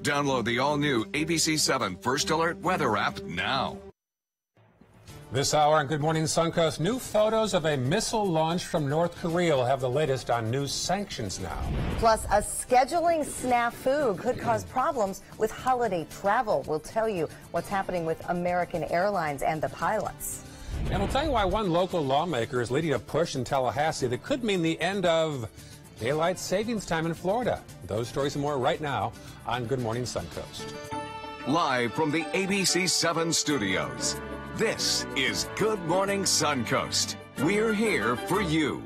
Download the all-new ABC 7 First Alert Weather app now. This hour on Good Morning Suncoast, new photos of a missile launch from North Korea will have the latest on new sanctions now. Plus, a scheduling snafu could cause problems with holiday travel. We'll tell you what's happening with American Airlines and the pilots. And we'll tell you why one local lawmaker is leading a push in Tallahassee that could mean the end of daylight savings time in Florida. Those stories and more right now on Good Morning Suncoast. Live from the ABC 7 studios, this is Good Morning Suncoast. We're here for you.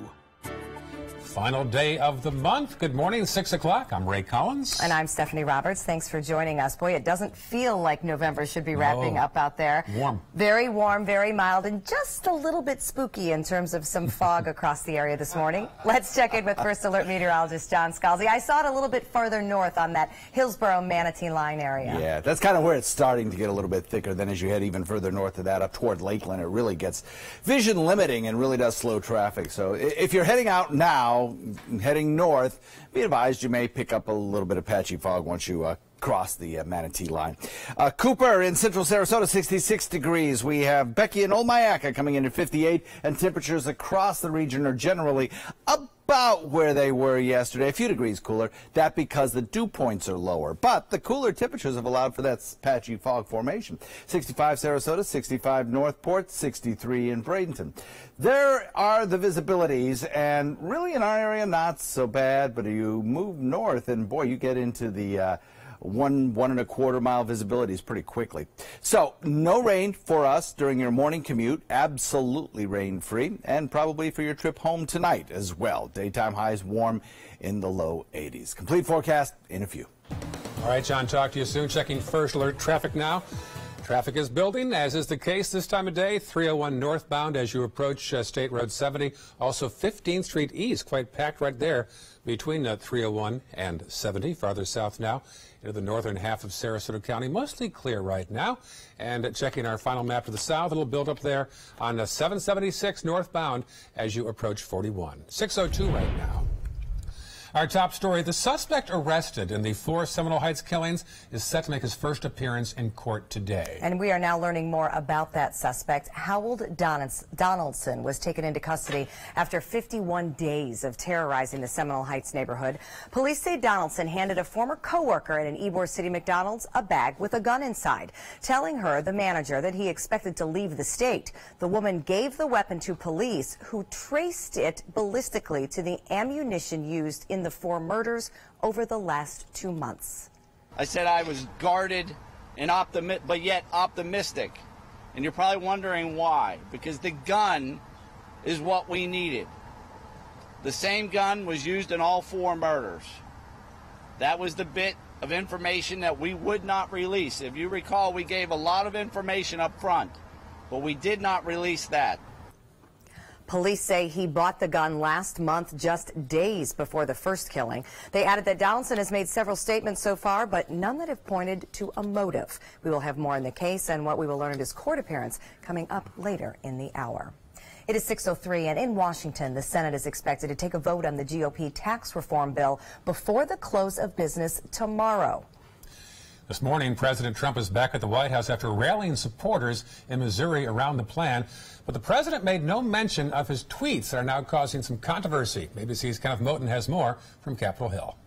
Final day of the month. Good morning, 6 o'clock. I'm Ray Collins. And I'm Stephanie Roberts. Thanks for joining us. Boy, it doesn't feel like November should be wrapping up out there. Warm. Very warm, very mild, and just a little bit spooky in terms of some fog across the area this morning. Let's check in with First Alert meteorologist John Scalzi. I saw it a little bit further north on that Hillsborough-Manatee line area. Yeah, that's kind of where it's starting to get a little bit thicker. Then as you head even further north of that, up toward Lakeland, it really gets vision limiting and really does slow traffic. So if you're heading out now, heading north, be advised you may pick up a little bit of patchy fog once you cross the Manatee line. Cooper in central Sarasota, 66 degrees. We have Becky and Old Myakka coming in at 58, and temperatures across the region are generally about where they were yesterday, a few degrees cooler. That because the dew points are lower. But the cooler temperatures have allowed for that patchy fog formation. 65 Sarasota, 65 Northport, 63 in Bradenton. There are the visibilities, and really in our area, not so bad, but you move north, and boy, you get into the one and a quarter mile visibilities pretty quickly. So no rain for us during your morning commute, absolutely rain free, and probably for your trip home tonight as well. Daytime highs warm in the low 80s. Complete forecast in a few. All right, John, talk to you soon. Checking First Alert traffic now. Traffic is building, as is the case this time of day. 301 northbound as you approach State Road 70. Also 15th Street East, quite packed right there between 301 and 70. Farther south now into the northern half of Sarasota County. Mostly clear right now. And checking our final map to the south, it'll build up there on 776 northbound as you approach 41. 602 right now. Our top story, the suspect arrested in the 4 Seminole Heights killings is set to make his first appearance in court today. And we are now learning more about that suspect. Howard Donaldson was taken into custody after 51 days of terrorizing the Seminole Heights neighborhood. Police say Donaldson handed a former co-worker at an Ybor City McDonald's a bag with a gun inside, telling her, the manager, that he expected to leave the state. The woman gave the weapon to police, who traced it ballistically to the ammunition used in the 4 murders over the last 2 months. I said I was guarded and but yet optimistic. And you're probably wondering why. Because the gun is what we needed. The same gun was used in all 4 murders. That was the bit of information that we would not release. If you recall, we gave a lot of information up front, but we did not release that. Police say he bought the gun last month, just days before the first killing. They added that Donaldson has made several statements so far, but none that have pointed to a motive. We will have more in the case and what we will learn at his court appearance coming up later in the hour. It is 6:03, and in Washington, the Senate is expected to take a vote on the GOP tax reform bill before the close of business tomorrow. This morning, President Trump is back at the White House after rallying supporters in Missouri around the plan. But the president made no mention of his tweets that are now causing some controversy. ABC's Kenneth Moten has more from Capitol Hill.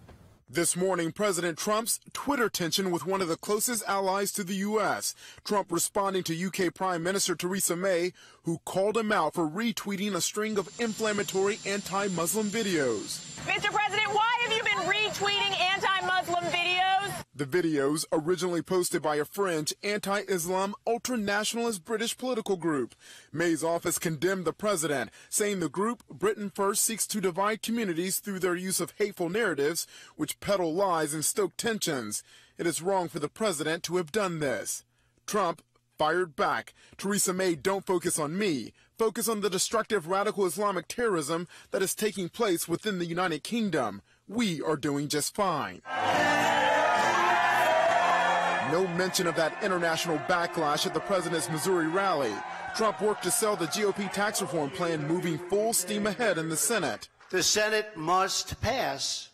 This morning, President Trump's Twitter tension with one of the closest allies to the U.S. Trump responding to U.K. Prime Minister Theresa May, who called him out for retweeting a string of inflammatory anti-Muslim videos. Mr. President, why have you been retweeting anti-Muslim videos? The videos, originally posted by a fringe, anti-Islam, ultra-nationalist British political group. May's office condemned the president, saying the group, Britain First, seeks to divide communities through their use of hateful narratives, which peddle lies and stoke tensions. It is wrong for the president to have done this. Trump fired back. Theresa May, don't focus on me. Focus on the destructive radical Islamic terrorism that is taking place within the United Kingdom. We are doing just fine. No mention of that international backlash at the president's Missouri rally. Trump worked to sell the GOP tax reform plan, moving full steam ahead in the Senate. The Senate must pass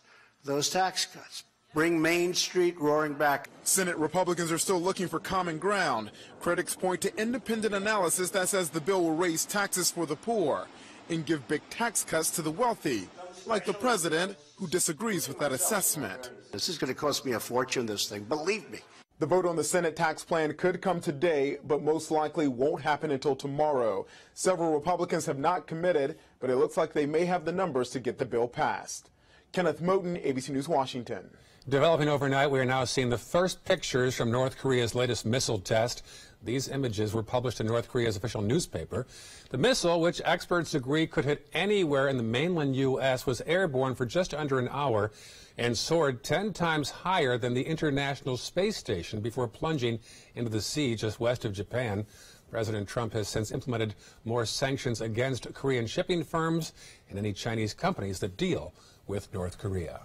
those tax cuts. Bring Main Street roaring back. Senate Republicans are still looking for common ground. Critics point to independent analysis that says the bill will raise taxes for the poor and give big tax cuts to the wealthy, like the president, who disagrees with that assessment. This is going to cost me a fortune, this thing, believe me. The vote on the Senate tax plan could come today, but most likely won't happen until tomorrow. Several Republicans have not committed, but it looks like they may have the numbers to get the bill passed. Kenneth Moten, ABC News, Washington. Developing overnight, we are now seeing the first pictures from North Korea's latest missile test. These images were published in North Korea's official newspaper. The missile, which experts agree could hit anywhere in the mainland U.S., was airborne for just under an hour and soared 10 times higher than the International Space Station before plunging into the sea just west of Japan. President Trump has since implemented more sanctions against Korean shipping firms and any Chinese companies that deal with North Korea.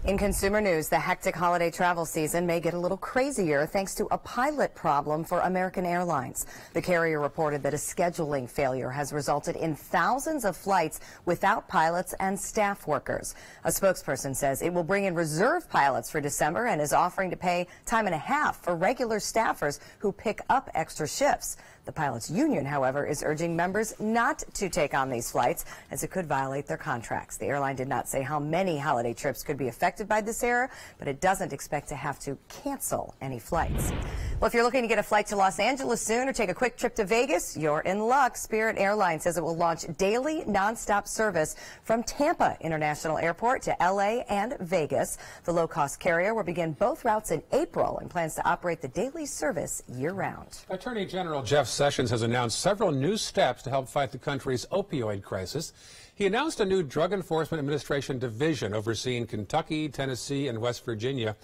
In consumer news, the hectic holiday travel season may get a little crazier thanks to a pilot problem for American Airlines. The carrier reported that a scheduling failure has resulted in thousands of flights without pilots and staff workers. A spokesperson says it will bring in reserve pilots for December and is offering to pay time and a half for regular staffers who pick up extra shifts. The pilots' union, however, is urging members not to take on these flights as it could violate their contracts. The airline did not say how many holiday trips could be affected by this error, but it doesn't expect to have to cancel any flights. Well, if you're looking to get a flight to Los Angeles soon or take a quick trip to Vegas, you're in luck. Spirit Airlines says it will launch daily nonstop service from Tampa International Airport to LA and Vegas. The low-cost carrier will begin both routes in April and plans to operate the daily service year-round. Attorney General Jeff Sessions has announced several new steps to help fight the country's opioid crisis. He announced a new Drug Enforcement Administration division overseeing Kentucky, Tennessee, and West Virginia.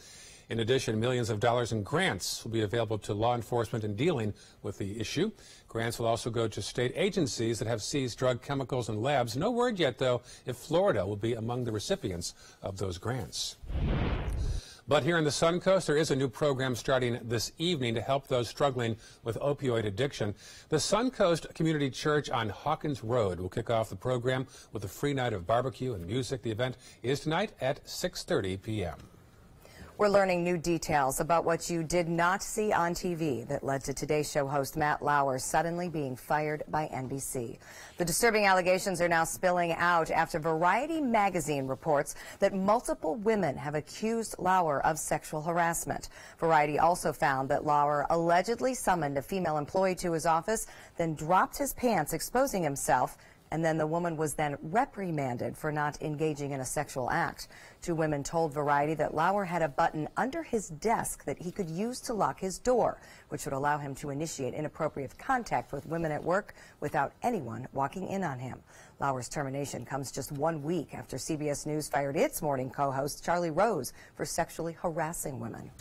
In addition, millions of dollars in grants will be available to law enforcement in dealing with the issue. Grants will also go to state agencies that have seized drug chemicals in labs. No word yet, though, if Florida will be among the recipients of those grants. But here in the Suncoast, there is a new program starting this evening to help those struggling with opioid addiction. The Suncoast Community Church on Hawkins Road will kick off the program with a free night of barbecue and music. The event is tonight at 6:30 p.m. We're learning new details about what you did not see on TV that led to Today Show host Matt Lauer suddenly being fired by NBC. The disturbing allegations are now spilling out after Variety magazine reports that multiple women have accused Lauer of sexual harassment. Variety also found that Lauer allegedly summoned a female employee to his office, then dropped his pants, exposing himself, and then the woman was then reprimanded for not engaging in a sexual act. Two women told Variety that Lauer had a button under his desk that he could use to lock his door, which would allow him to initiate inappropriate contact with women at work without anyone walking in on him. Lauer's termination comes just 1 week after CBS News fired its morning co-host Charlie Rose for sexually harassing women.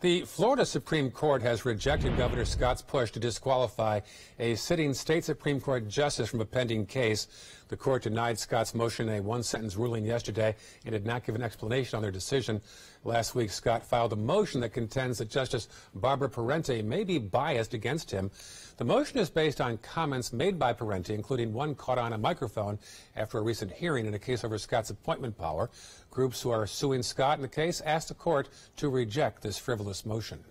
The Florida Supreme Court has rejected Governor Scott's push to disqualify a sitting state Supreme Court justice from a pending case. The court denied Scott's motion in a one-sentence ruling yesterday and did not give an explanation on their decision. Last week, Scott filed a motion that contends that Justice Barbara Parente may be biased against him. The motion is based on comments made by Parente, including one caught on a microphone after a recent hearing in a case over Scott's appointment power. Groups who are suing Scott in the case asked the court to reject this frivolous motion.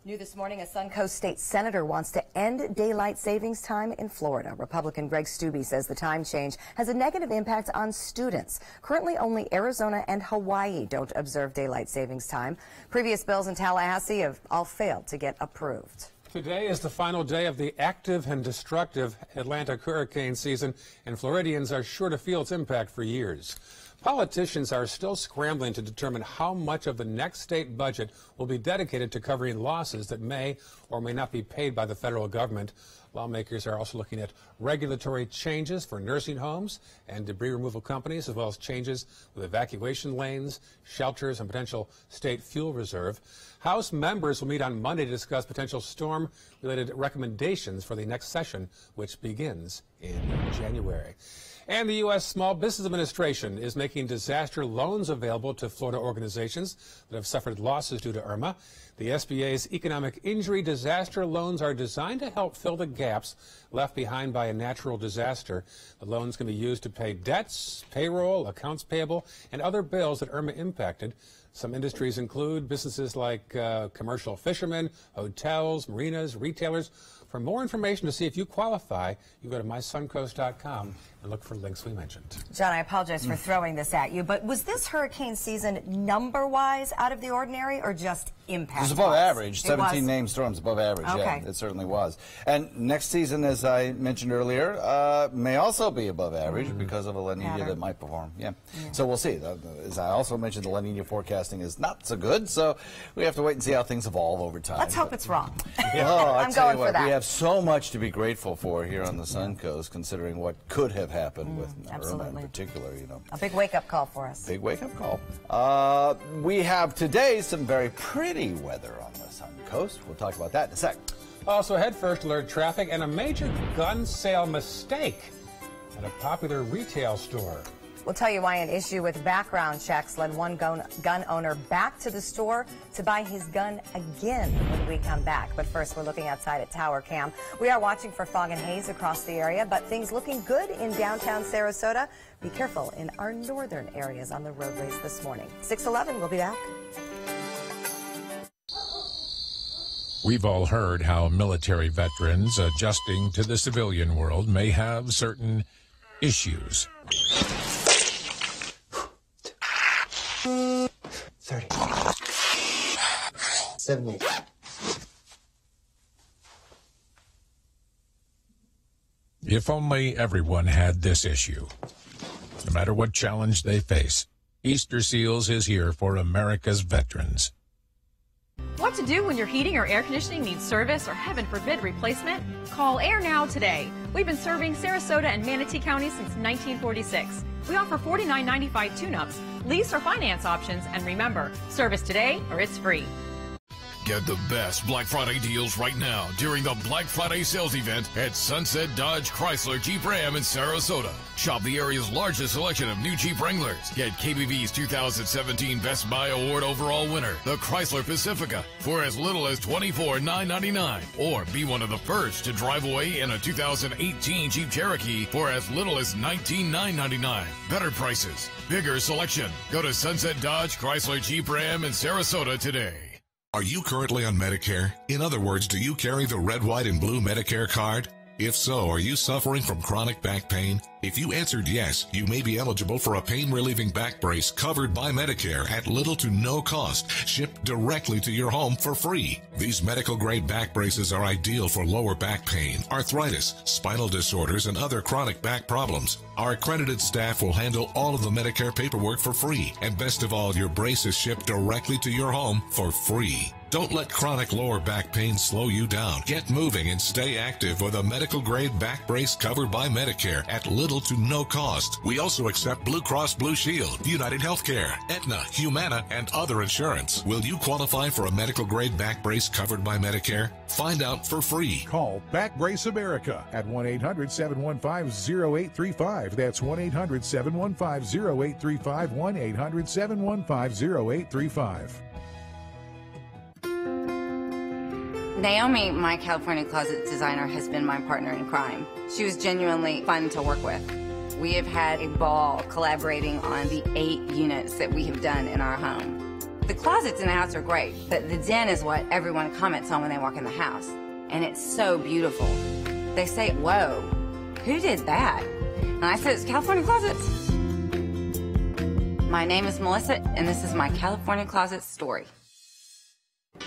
New this morning, a Suncoast state senator wants to end daylight savings time in Florida. Republican Greg Stubbe says the time change has a negative impact on students. Currently, only Arizona and Hawaii don't observe daylight savings time. Previous bills in Tallahassee have all failed to get approved. Today is the final day of the active and destructive Atlantic hurricane season, and Floridians are sure to feel its impact for years. Politicians are still scrambling to determine how much of the next state budget will be dedicated to covering losses that may or may not be paid by the federal government. Lawmakers are also looking at regulatory changes for nursing homes and debris removal companies, as well as changes with evacuation lanes, shelters, and potential state fuel reserve. House members will meet on Monday to discuss potential storm-related recommendations for the next session, which begins in January. And the U.S. Small Business Administration is making disaster loans available to Florida organizations that have suffered losses due to Irma. The SBA's economic injury disaster loans are designed to help fill the gaps left behind by a natural disaster. The loans can be used to pay debts, payroll, accounts payable, and other bills that Irma impacted. Some industries include businesses like commercial fishermen, hotels, marinas, retailers. For more information to see if you qualify, you go to mysuncoast.com and look for links we mentioned. John, I apologize for throwing this at you, but was this hurricane season number-wise out of the ordinary or just impact? It was above average. 17 named storms above average. Okay. Yeah, it certainly was. And next season, as I mentioned earlier, may also be above average because of a La Nina that might perform. Yeah. So we'll see. As I also mentioned, the La Nina forecasting is not so good, so we have to wait and see how things evolve over time. Let's hope it's wrong. Oh, I'm going for that. We have so much to be grateful for here on the Suncoast, considering what could have happened with Irma in particular. You know, a big wake-up call for us. Big wake-up call. We have today some very pretty weather on the Suncoast. We'll talk about that in a sec. Also, head first alert traffic and a major gun sale mistake at a popular retail store. We'll tell you why an issue with background checks led one gun owner back to the store to buy his gun again when we come back. But first, we're looking outside at Tower Cam. We are watching for fog and haze across the area, but things looking good in downtown Sarasota. Be careful in our northern areas on the roadways this morning. 6:11, we'll be back. We've all heard how military veterans adjusting to the civilian world may have certain issues. 30. 70. If only everyone had this issue. No matter what challenge they face, Easter Seals is here for America's veterans. What to do when your heating or air conditioning needs service or, heaven forbid, replacement? Call Air Now today. We've been serving Sarasota and Manatee County since 1946. We offer $49.95 tune-ups, lease or finance options, and remember, service today or it's free. Get the best Black Friday deals right now during the Black Friday sales event at Sunset Dodge Chrysler Jeep Ram in Sarasota. Shop the area's largest selection of new Jeep Wranglers. Get KBV's 2017 Best Buy Award overall winner, the Chrysler Pacifica, for as little as $24,999. Or be one of the first to drive away in a 2018 Jeep Cherokee for as little as $19,999. Better prices, bigger selection. Go to Sunset Dodge Chrysler Jeep Ram in Sarasota today. Are you currently on Medicare? In other words, do you carry the red, white, and blue Medicare card? If so, are you suffering from chronic back pain? If you answered yes, you may be eligible for a pain-relieving back brace covered by Medicare at little to no cost, shipped directly to your home for free. These medical-grade back braces are ideal for lower back pain, arthritis, spinal disorders, and other chronic back problems. Our accredited staff will handle all of the Medicare paperwork for free, and best of all, your brace is shipped directly to your home for free. Don't let chronic lower back pain slow you down. Get moving and stay active with a medical-grade back brace covered by Medicare at little to no cost. We also accept Blue Cross Blue Shield, United Healthcare, Aetna, Humana, and other insurance. Will you qualify for a medical-grade back brace covered by Medicare? Find out for free. Call Back Brace America at 1-800-715-0835. That's 1-800-715-0835, 1-800-715-0835. Naomi, my California closet designer, has been my partner in crime. She was genuinely fun to work with. We have had a ball collaborating on the 8 units that we have done in our home. The closets in the house are great, but the den is what everyone comments on when they walk in the house. And it's so beautiful. They say, whoa, who did that? And I said, it's California Closets. My name is Melissa, and this is my California Closet story.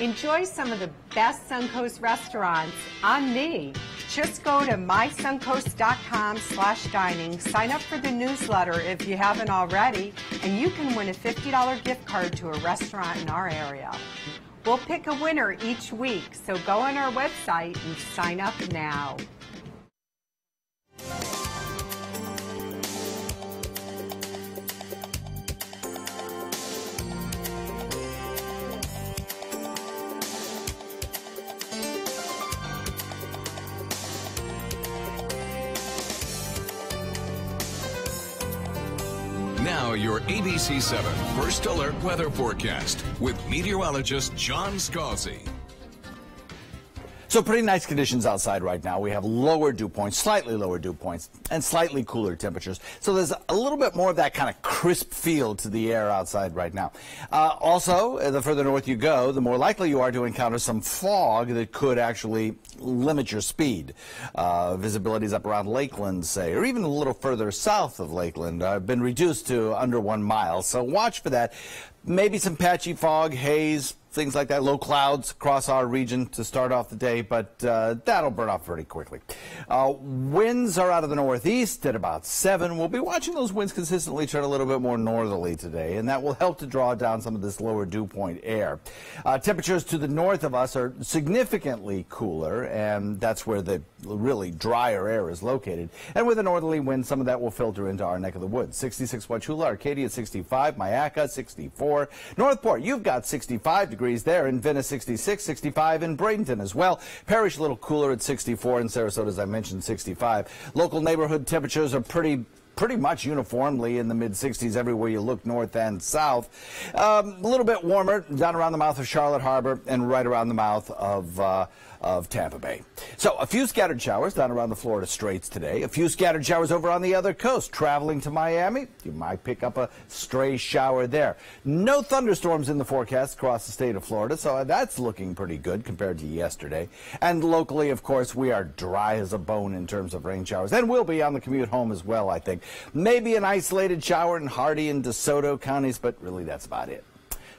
Enjoy some of the best Suncoast restaurants on me. Just go to mysuncoast.com/dining, sign up for the newsletter if you haven't already, and you can win a $50 gift card to a restaurant in our area. We'll pick a winner each week, so go on our website and sign up now. Now your ABC 7 First Alert weather forecast with meteorologist John Scalzi. So pretty nice conditions outside right now. We have lower dew points, slightly lower dew points, and slightly cooler temperatures. So there's a little bit more of that kind of crisp feel to the air outside right now. Also, the further north you go, the more likely you are to encounter some fog that could actually limit your speed. Visibilities up around Lakeland, say, or even a little further south of Lakeland, have been reduced to under 1 mile. So watch for that. Maybe some patchy fog, haze, things like that, low clouds across our region to start off the day, but that'll burn off pretty quickly. Winds are out of the northeast at about 7. We'll be watching those winds consistently turn a little bit more northerly today, and that will help to draw down some of this lower dew point air. Temperatures to the north of us are significantly cooler, and that's where the really drier air is located. And with a northerly wind, some of that will filter into our neck of the woods. 66 Wauchula, Arcadia 65, Mayaca 64, Northport, you've got 65 degrees there, in Venice 66, 65 in Bradenton as well. Parrish a little cooler at 64, in Sarasota, as I mentioned, 65. Local neighborhood temperatures are pretty much uniformly in the mid-60s everywhere you look, north and south. A little bit warmer down around the mouth of Charlotte Harbor and right around the mouth of Tampa Bay. So a few scattered showers down around the Florida Straits today. A few scattered showers over on the other coast. Traveling to Miami, you might pick up a stray shower there. No thunderstorms in the forecast across the state of Florida, so that's looking pretty good compared to yesterday. And locally, of course, we are dry as a bone in terms of rain showers. And we'll be on the commute home as well, I think. Maybe an isolated shower in Hardee and DeSoto counties, but really that's about it.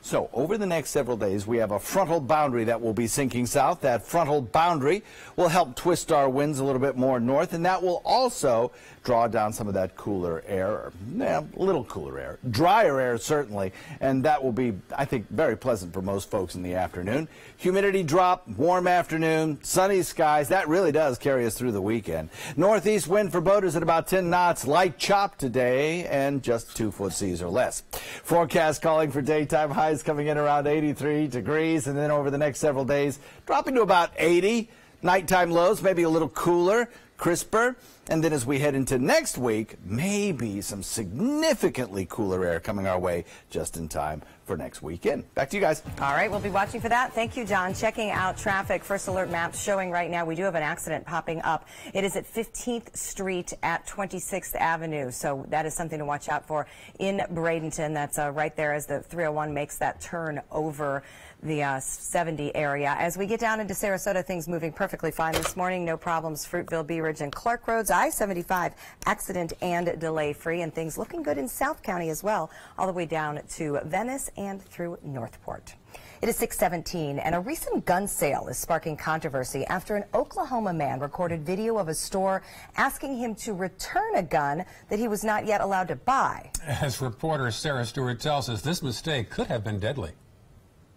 So over the next several days, we have a frontal boundary that will be sinking south. That frontal boundary will help twist our winds a little bit more north, and that will also draw down some of that cooler air, a little cooler air, drier air certainly, and that will be, I think, very pleasant for most folks in the afternoon. Humidity drop, warm afternoon, sunny skies. That really does carry us through the weekend. Northeast wind for boaters at about 10 knots, light chop today, and just 2 foot seas or less. Forecast calling for daytime highs coming in around 83 degrees, and then over the next several days, dropping to about 80. Nighttime lows, maybe a little cooler, crisper. And then as we head into next week, maybe some significantly cooler air coming our way just in time for next weekend. Back to you guys. All right, we'll be watching for that. Thank you, John. Checking out traffic. First alert maps showing right now we do have an accident popping up. It is at 15th Street at 26th Avenue. So that is something to watch out for in Bradenton. That's right there as the 301 makes that turn over the 70 area. As we get down into Sarasota, things moving perfectly fine this morning. No problems. Fruitville, Bee Ridge, and Clark Roads. I-75 accident and delay free, and things looking good in South County as well, all the way down to Venice and through Northport. It is 6:17, and a recent gun sale is sparking controversy after an Oklahoma man recorded video of a store asking him to return a gun that he was not yet allowed to buy. As reporter Sarah Stewart tells us, this mistake could have been deadly.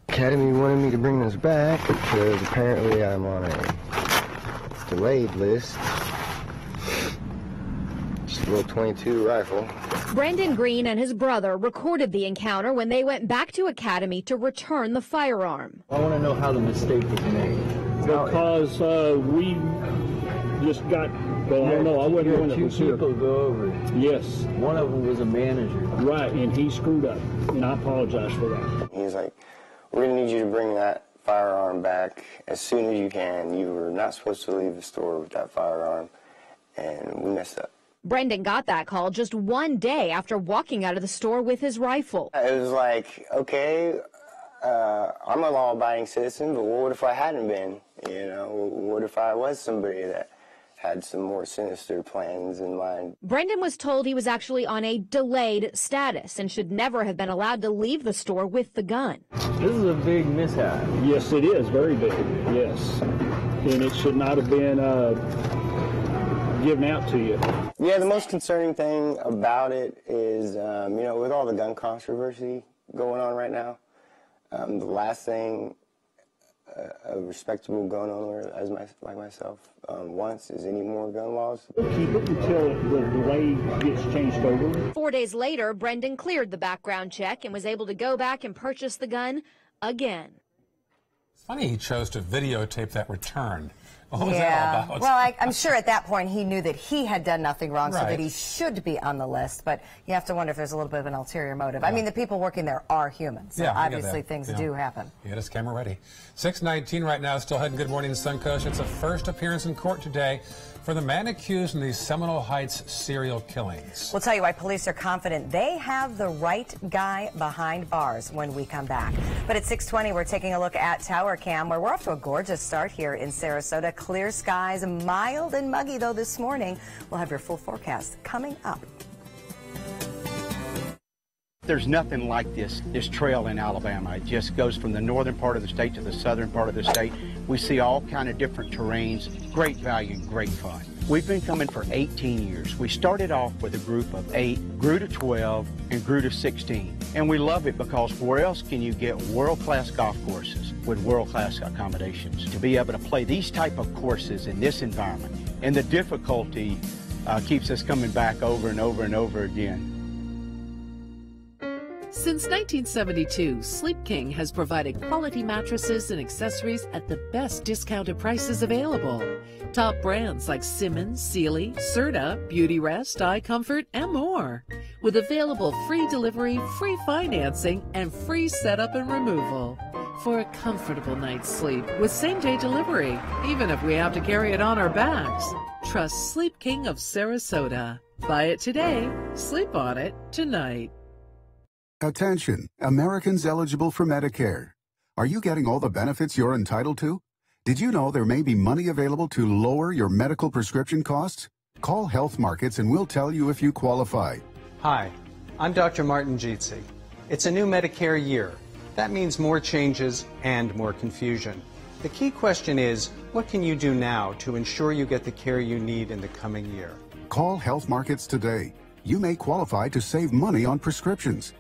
Academy wanted me to bring this back because apparently I'm on a delayed list. Just a little .22 rifle. Brandon Green and his brother recorded the encounter when they went back to Academy to return the firearm. I want to know how the mistake was made. Because we just got, well, I don't know, I wasn't going to two people go over it. Yes. One of them was a manager. Right, and he screwed up, and I apologize for that. He's like, we're going to need you to bring that firearm back as soon as you can. You were not supposed to leave the store with that firearm, and we messed up. Brendan got that call just one day after walking out of the store with his rifle. It was like, okay, I'm a law-abiding citizen, but what if I hadn't been? You know, what if I was somebody that had some more sinister plans in mind? Brendan was told he was actually on a delayed status and should never have been allowed to leave the store with the gun. This is a big mishap. Yes, it is, very big, yes. And it should not have been given out to you. Yeah, the most concerning thing about it is, you know, with all the gun controversy going on right now, the last thing a respectable gun owner like myself wants is any more gun laws. Keep it until the delay gets changed over. 4 days later, Brendan cleared the background check and was able to go back and purchase the gun again. Funny he chose to videotape that return. What was that all about? Well, I'm sure at that point he knew that he had done nothing wrong, so Right. that he should be on the list. But you have to wonder if there's a little bit of an ulterior motive. I mean, the people working there are humans, so obviously things do happen. He had his camera ready. 6:19 right now, still heading Good Morning Suncoast. It's a first appearance in court today for the man accused in these Seminole Heights serial killings. We'll tell you why police are confident they have the right guy behind bars when we come back. But at 6:20, we're taking a look at Tower Cam, where we're off to a gorgeous start here in Sarasota. Clear skies, mild and muggy, though, this morning. We'll have your full forecast coming up. There's nothing like this trail in Alabama. It just goes from the northern part of the state to the southern part of the state. We see all kind of different terrains, great value, great fun. We've been coming for 18 years. We started off with a group of 8, grew to 12, and grew to 16. And we love it because where else can you get world-class golf courses with world-class accommodations? To be able to play these type of courses in this environment, and the difficulty keeps us coming back over and over and over again. Since 1972, Sleep King has provided quality mattresses and accessories at the best discounted prices available. Top brands like Simmons, Sealy, Serta, Beauty Rest, Eye Comfort, and more. With available free delivery, free financing, and free setup and removal. For a comfortable night's sleep with same-day delivery, even if we have to carry it on our backs. Trust Sleep King of Sarasota. Buy it today, sleep on it tonight. Attention, Americans eligible for Medicare. Are you getting all the benefits you're entitled to? Did you know there may be money available to lower your medical prescription costs? Call Health Markets and we'll tell you if you qualify. Hi, I'm Dr. Martin Jeetzy. It's a new Medicare year. That means more changes and more confusion. The key question is, what can you do now to ensure you get the care you need in the coming year? Call Health Markets today. You may qualify to save money on prescriptions.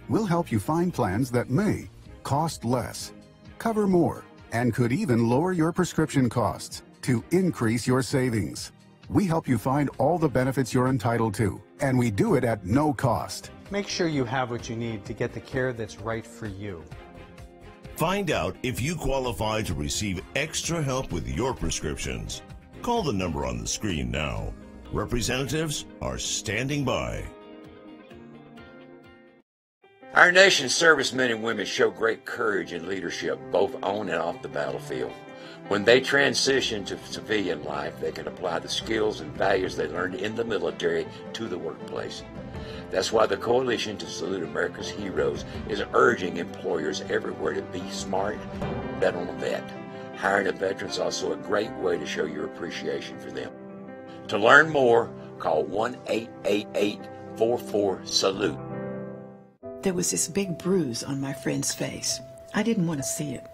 We'll help you find plans that may cost less, cover more, and could even lower your prescription costs to increase your savings. We help you find all the benefits you're entitled to, and we do it at no cost. Make sure you have what you need to get the care that's right for you. Find out if you qualify to receive extra help with your prescriptions. Call the number on the screen now. Representatives are standing by. Our nation's servicemen and women show great courage and leadership, both on and off the battlefield. When they transition to civilian life, they can apply the skills and values they learned in the military to the workplace. That's why the Coalition to Salute America's Heroes is urging employers everywhere to be smart, bet on a vet. Hiring a veteran is also a great way to show your appreciation for them. To learn more, call 1-888-44-SALUTE. There was this big bruise on my friend's face. I didn't want to see it.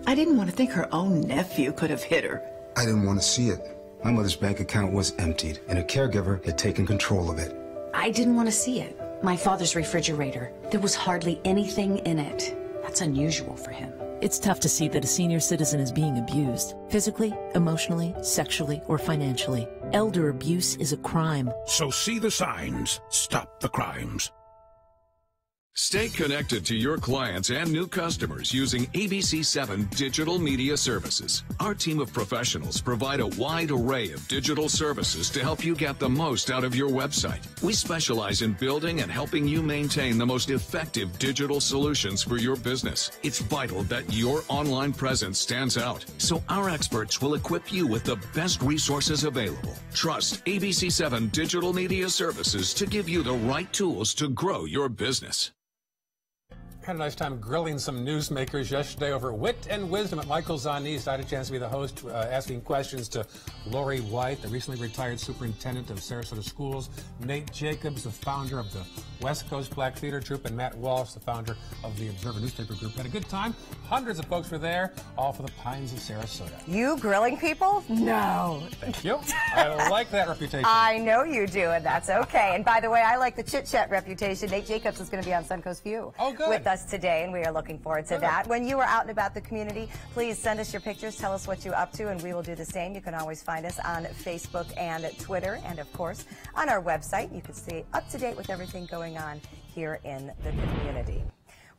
I didn't want to think her own nephew could have hit her. I didn't want to see it. My mother's bank account was emptied, and a caregiver had taken control of it. I didn't want to see it. My father's refrigerator. There was hardly anything in it. That's unusual for him. It's tough to see that a senior citizen is being abused, physically, emotionally, sexually, or financially. Elder abuse is a crime. So see the signs. Stop the crimes. Stay connected to your clients and new customers using ABC7 Digital Media Services. Our team of professionals provide a wide array of digital services to help you get the most out of your website. We specialize in building and helping you maintain the most effective digital solutions for your business. It's vital that your online presence stands out, so our experts will equip you with the best resources available. Trust ABC7 Digital Media Services to give you the right tools to grow your business. Had a nice time grilling some newsmakers yesterday over Wit and Wisdom at Michael's on East. I had a chance to be the host, asking questions to Lori White, the recently retired superintendent of Sarasota Schools, Nate Jacobs, the founder of the West Coast Black Theater Troupe, and Matt Walsh, the founder of the Observer newspaper group. Had a good time. Hundreds of folks were there, all for the Pines of Sarasota. You grilling people? No. Thank you. I like that reputation. I know you do, and that's okay. And by the way, I like the chit-chat reputation. Nate Jacobs is going to be on Suncoast View with us today, and we are looking forward to that. When you are out and about the community, please send us your pictures. Tell us what you're up to, and we will do the same. You can always find us on Facebook and Twitter, and of course on our website. You can stay up to date with everything going on here in the community.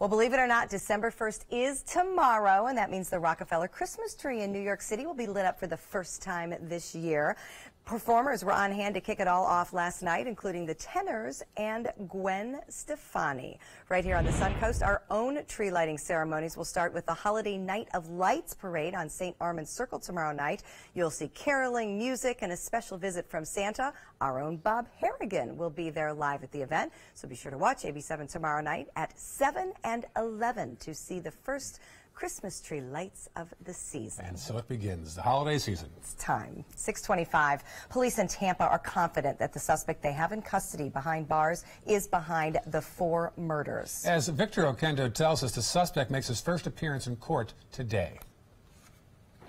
Well, believe it or not, December 1st is tomorrow, and that means the Rockefeller Christmas tree in New York City will be lit up for the first time this year. Performers were on hand to kick it all off last night, including the Tenors and Gwen Stefani. Right here on the Suncoast, our own tree lighting ceremonies will start with the Holiday Night of Lights parade on St. Armand's Circle tomorrow night. You'll see caroling, music, and a special visit from Santa. Our own Bob Harrigan will be there live at the event, so be sure to watch AB7 tomorrow night at 7 and 11 to see the first Christmas tree lights of the season. And so it begins, the holiday season. It's time. 6:25. Police in Tampa are confident that the suspect they have in custody behind bars is behind the 4 murders. As Victor Oquendo tells us, the suspect makes his first appearance in court today.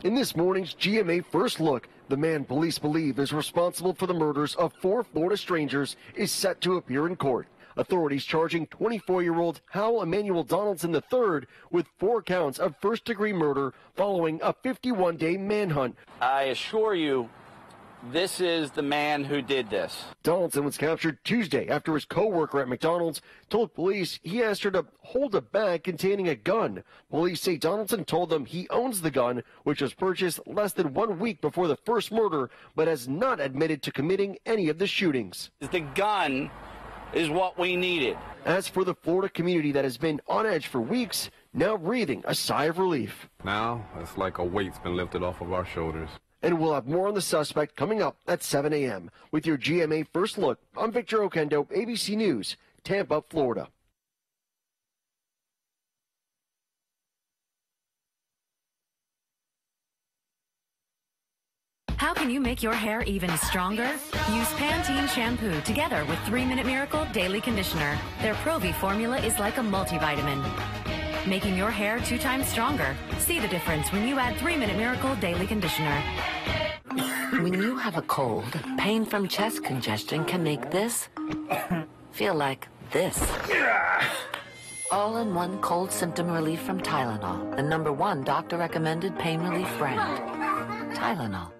In this morning's GMA First Look, the man police believe is responsible for the murders of 4 Florida strangers is set to appear in court. Authorities charging 24-year-old Hal Emmanuel Donaldson III with 4 counts of first-degree murder following a 51-day manhunt. I assure you, this is the man who did this. Donaldson was captured Tuesday after his co-worker at McDonald's told police he asked her to hold a bag containing a gun. Police say Donaldson told them he owns the gun, which was purchased less than 1 week before the first murder, but has not admitted to committing any of the shootings. The gun is what we needed. As for the Florida community that has been on edge for weeks, now breathing a sigh of relief. Now, it's like a weight's been lifted off of our shoulders. And we'll have more on the suspect coming up at 7 a.m. With your GMA First Look, I'm Victor Oquendo, ABC News, Tampa, Florida. How can you make your hair even stronger? Use Pantene shampoo together with 3-Minute Miracle Daily Conditioner. Their Pro-V formula is like a multivitamin, making your hair 2 times stronger. See the difference when you add 3-Minute Miracle Daily Conditioner. When you have a cold, pain from chest congestion can make this feel like this. All-in-one cold symptom relief from Tylenol, the #1 doctor-recommended pain relief brand. Tylenol.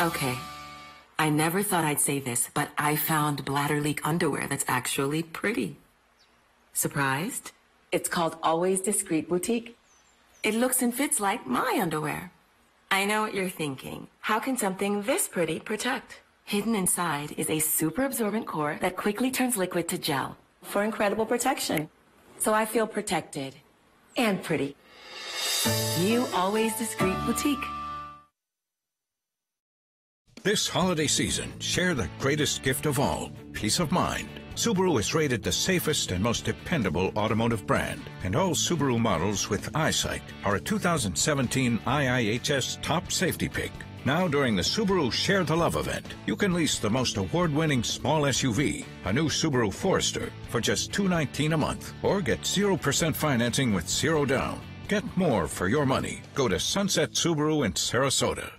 Okay, I never thought I'd say this, but I found bladder leak underwear that's actually pretty. Surprised? It's called Always Discreet Boutique. It looks and fits like my underwear. I know what you're thinking. How can something this pretty protect? Hidden inside is a super absorbent core that quickly turns liquid to gel for incredible protection. So I feel protected and pretty. New Always Discreet Boutique. This holiday season, share the greatest gift of all, peace of mind. Subaru is rated the safest and most dependable automotive brand, and all Subaru models with EyeSight are a 2017 IIHS top safety pick. Now during the Subaru Share the Love event, you can lease the most award-winning small SUV, a new Subaru Forester, for just $219 a month, or get 0% financing with 0 down. Get more for your money. Go to Sunset Subaru in Sarasota.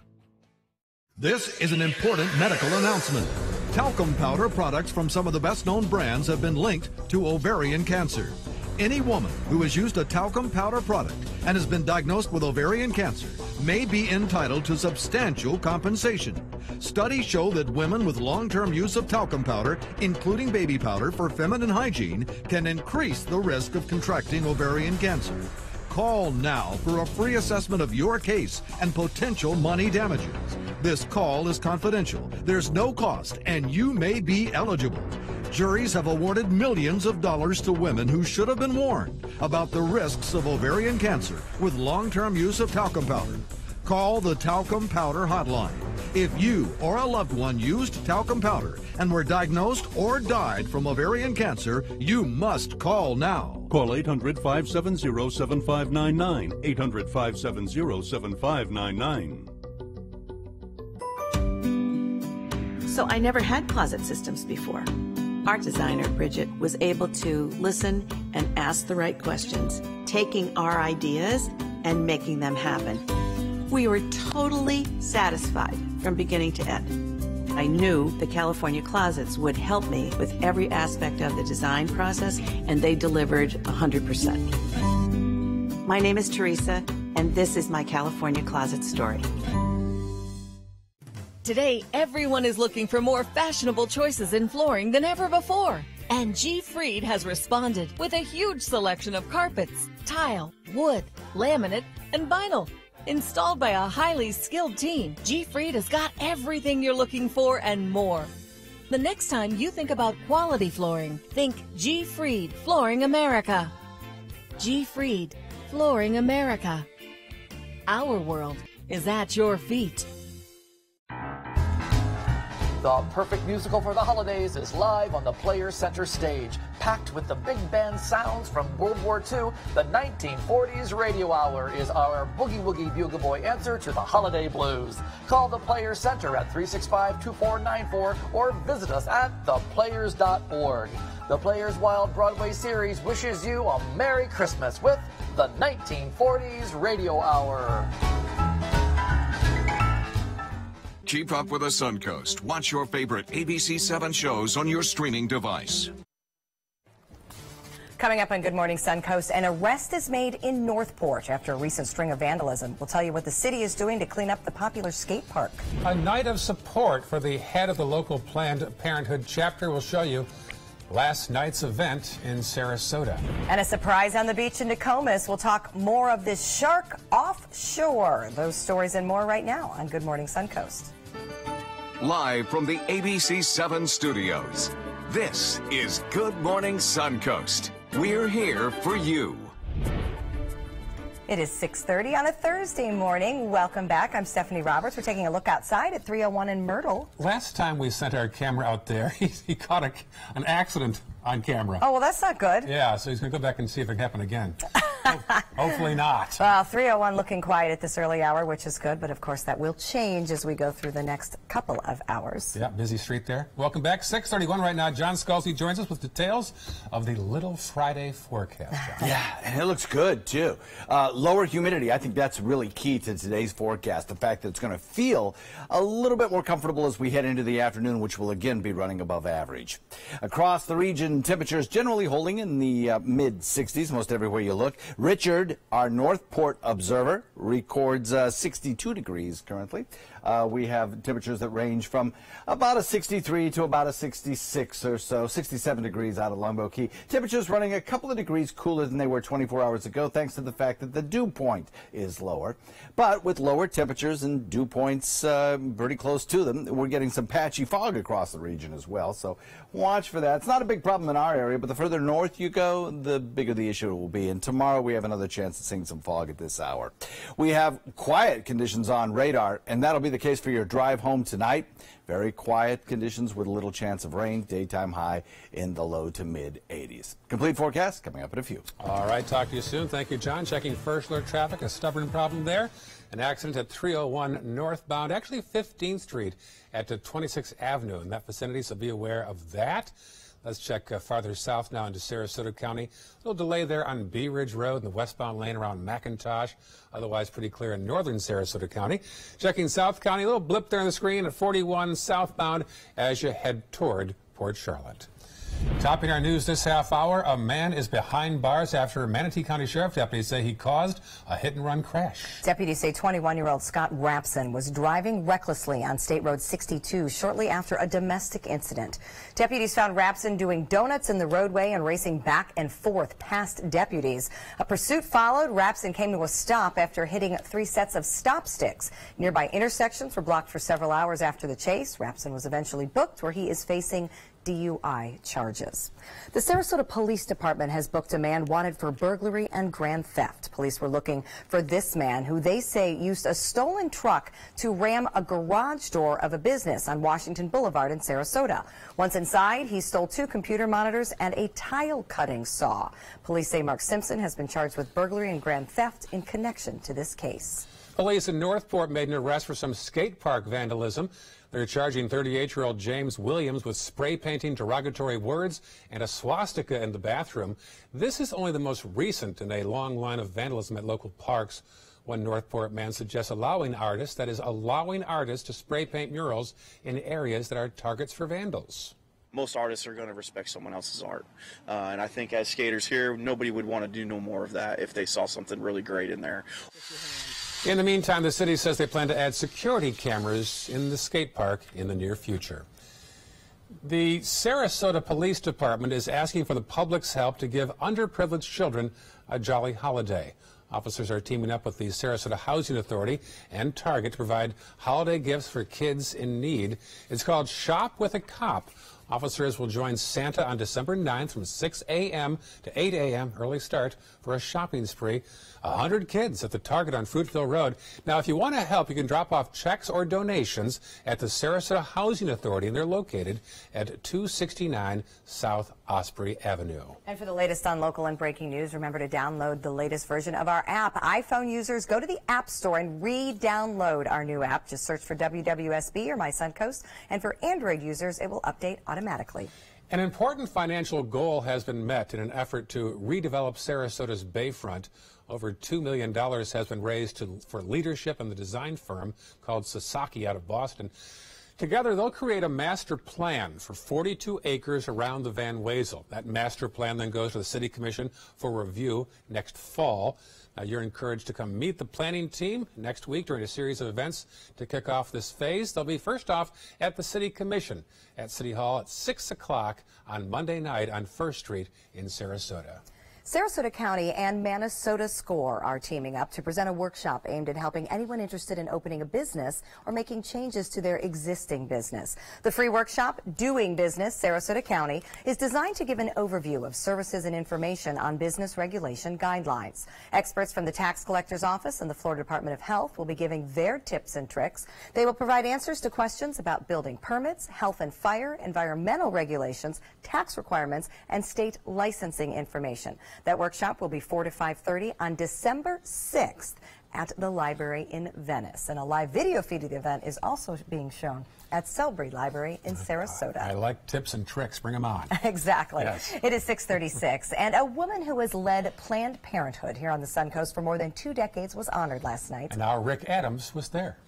This is an important medical announcement. Talcum powder products from some of the best-known brands have been linked to ovarian cancer. Any woman who has used a talcum powder product and has been diagnosed with ovarian cancer may be entitled to substantial compensation. Studies show that women with long-term use of talcum powder, including baby powder for feminine hygiene, can increase the risk of contracting ovarian cancer. Call now for a free assessment of your case and potential money damages. This call is confidential. There's no cost, and you may be eligible. Juries have awarded millions of dollars to women who should have been warned about the risks of ovarian cancer with long-term use of talcum powder. Call the Talcum Powder Hotline. If you or a loved one used talcum powder and were diagnosed or died from ovarian cancer, you must call now. Call 800-570-7599. 800-570-7599. So I never had closet systems before. Our designer, Bridget, was able to listen and ask the right questions, taking our ideas and making them happen. We were totally satisfied from beginning to end. I knew the California Closets would help me with every aspect of the design process, and they delivered 100%. My name is Teresa, and this is my California Closet story. Today, everyone is looking for more fashionable choices in flooring than ever before. And G. Fried has responded with a huge selection of carpets, tile, wood, laminate, and vinyl. Installed by a highly skilled team, G. Fried has got everything you're looking for and more. The next time you think about quality flooring, think G. Fried Flooring America. G. Fried Flooring America. Our world is at your feet. The perfect musical for the holidays is live on the Players Center stage. Packed with the big band sounds from World War II, the 1940s Radio Hour is our boogie-woogie bugle boy answer to the holiday blues. Call the Players Center at 365-2494 or visit us at theplayers.org. The Players Wild Broadway series wishes you a Merry Christmas with the 1940s Radio Hour. Keep up with the Suncoast. Watch your favorite ABC 7 shows on your streaming device. Coming up on Good Morning Suncoast, an arrest is made in Northport after a recent string of vandalism. We'll tell you what the city is doing to clean up the popular skate park. A night of support for the head of the local Planned Parenthood chapter will show you last night's event in Sarasota. And a surprise on the beach in Nokomis. We'll talk more of this shark offshore. Those stories and more right now on Good Morning Suncoast. Live from the ABC 7 studios, this is Good Morning Suncoast. We're here for you. It is 6:30 on a Thursday morning. Welcome back. I'm Stephanie Roberts. We're taking a look outside at 301 in Myrtle. Last time we sent our camera out there, he caught an accident on camera. Oh, well, that's not good. Yeah, so he's going to go back and see if it can happen again. Hopefully not. Well, 301 looking quiet at this early hour, which is good, but of course that will change as we go through the next couple of hours. Yeah, busy street there. Welcome back. 6:31 right now. John Scalzi joins us with details of the Little Friday forecast. Yeah, and it looks good, too. Lower humidity, I think that's really key to today's forecast. The fact that it's going to feel a little bit more comfortable as we head into the afternoon, which will again be running above average. Across the region, temperatures generally holding in the mid-60s most everywhere you look. Richard, our Northport observer, records 62 degrees currently. We have temperatures that range from about a 63 to about a 66 or so, 67 degrees out of Longboat Key. Temperatures running a couple of degrees cooler than they were 24 hours ago, thanks to the fact that the dew point is lower. But with lower temperatures and dew points pretty close to them, we're getting some patchy fog across the region as well. So watch for that. It's not a big problem in our area, but the further north you go, the bigger the issue will be. And tomorrow we have another chance of seeing some fog at this hour. We have quiet conditions on radar, and that'll be the case for your drive home tonight. Very quiet conditions with little chance of rain. Daytime high in the low to mid 80s. Complete forecast coming up in a few. All right, talk to you soon. Thank you, John. Checking first alert traffic. A stubborn problem there. An accident at 301 northbound, actually 15th Street at 26th Avenue in that vicinity, so be aware of that. Let's check farther south now into Sarasota County. A little delay there on Bee Ridge Road in the westbound lane around McIntosh. Otherwise pretty clear in northern Sarasota County. Checking South County, a little blip there on the screen at 41 southbound as you head toward Port Charlotte. Topping our news this half hour, a man is behind bars after Manatee County Sheriff deputies say he caused a hit-and-run crash. Deputies say 21-year-old Scott Rapson was driving recklessly on State Road 62 shortly after a domestic incident. Deputies found Rapson doing donuts in the roadway and racing back and forth past deputies. A pursuit followed. Rapson came to a stop after hitting 3 sets of stop sticks. Nearby intersections were blocked for several hours after the chase. Rapson was eventually booked, where he is facing DUI charges. The Sarasota Police Department has booked a man wanted for burglary and grand theft. Police were looking for this man, who they say used a stolen truck to ram a garage door of a business on Washington Boulevard in Sarasota. Once inside, he stole 2 computer monitors and a tile cutting saw. Police say Mark Simpson has been charged with burglary and grand theft in connection to this case. Police in Northport made an arrest for some skate park vandalism. They're charging 38-year-old James Williams with spray painting derogatory words and a swastika in the bathroom. This is only the most recent in a long line of vandalism at local parks. One Northport man suggests allowing artists to spray paint murals in areas that are targets for vandals. Most artists are going to respect someone else's art. And I think as skaters here, nobody would want to do no more of that if they saw something really great in there. In the meantime, the city says they plan to add security cameras in the skate park in the near future. The Sarasota Police Department is asking for the public's help to give underprivileged children a jolly holiday. Officers are teaming up with the Sarasota Housing Authority and Target to provide holiday gifts for kids in need. It's called Shop with a Cop. Officers will join Santa on December 9th from 6 a.m. to 8 a.m. early start for a shopping spree. 100 kids at the Target on Fruitville Road. Now, if you want to help, you can drop off checks or donations at the Sarasota Housing Authority, and they're located at 269 South Osprey Avenue. And for the latest on local and breaking news, remember to download the latest version of our app. iPhone users, go to the App Store and re-download our new app. Just search for WWSB or My Suncoast. And for Android users, it will update automatically. An important financial goal has been met in an effort to redevelop Sarasota's Bayfront. Over $2 million has been raised for leadership in the design firm called Sasaki out of Boston. Together, they'll create a master plan for 42 acres around the Van Wezel. That master plan then goes to the City Commission for review next fall. Now, you're encouraged to come meet the planning team next week during a series of events to kick off this phase. They'll be first off at the City Commission at City Hall at 6 o'clock on Monday night on 1st Street in Sarasota. Sarasota County and Minnesota SCORE are teaming up to present a workshop aimed at helping anyone interested in opening a business or making changes to their existing business. The free workshop, Doing Business Sarasota County, is designed to give an overview of services and information on business regulation guidelines. Experts from the Tax Collector's Office and the Florida Department of Health will be giving their tips and tricks. They will provide answers to questions about building permits, health and fire, environmental regulations, tax requirements, and state licensing information. That workshop will be 4 to 5:30 on December 6th at the library in Venice. And a live video feed of the event is also being shown at Selbury Library in Sarasota. I like tips and tricks. Bring them on. Exactly. Yes. It is 6:36. And a woman who has led Planned Parenthood here on the Suncoast for more than 2 decades was honored last night. And our Rick Adams was there.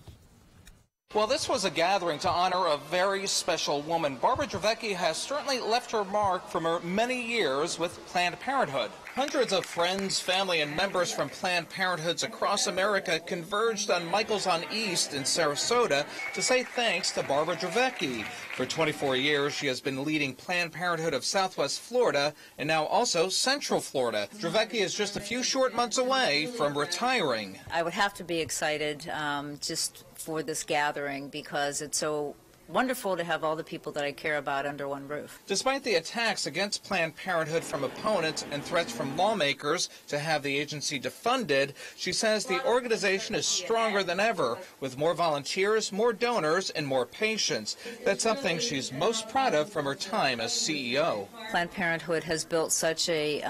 Well, this was a gathering to honor a very special woman. Barbara Dravecki has certainly left her mark from her many years with Planned Parenthood. Hundreds of friends, family, and members from Planned Parenthoods across America converged on Michael's on East in Sarasota to say thanks to Barbara Dravecki. For 24 years, she has been leading Planned Parenthood of Southwest Florida and now also Central Florida. Dravecki is just a few short months away from retiring. I would have to be excited just for this gathering because it's so wonderful to have all the people that I care about under one roof. Despite the attacks against Planned Parenthood from opponents and threats from lawmakers to have the agency defunded, she says the organization is stronger than ever, with more volunteers, more donors, and more patients. That's something she's most proud of from her time as CEO. Planned Parenthood has built such a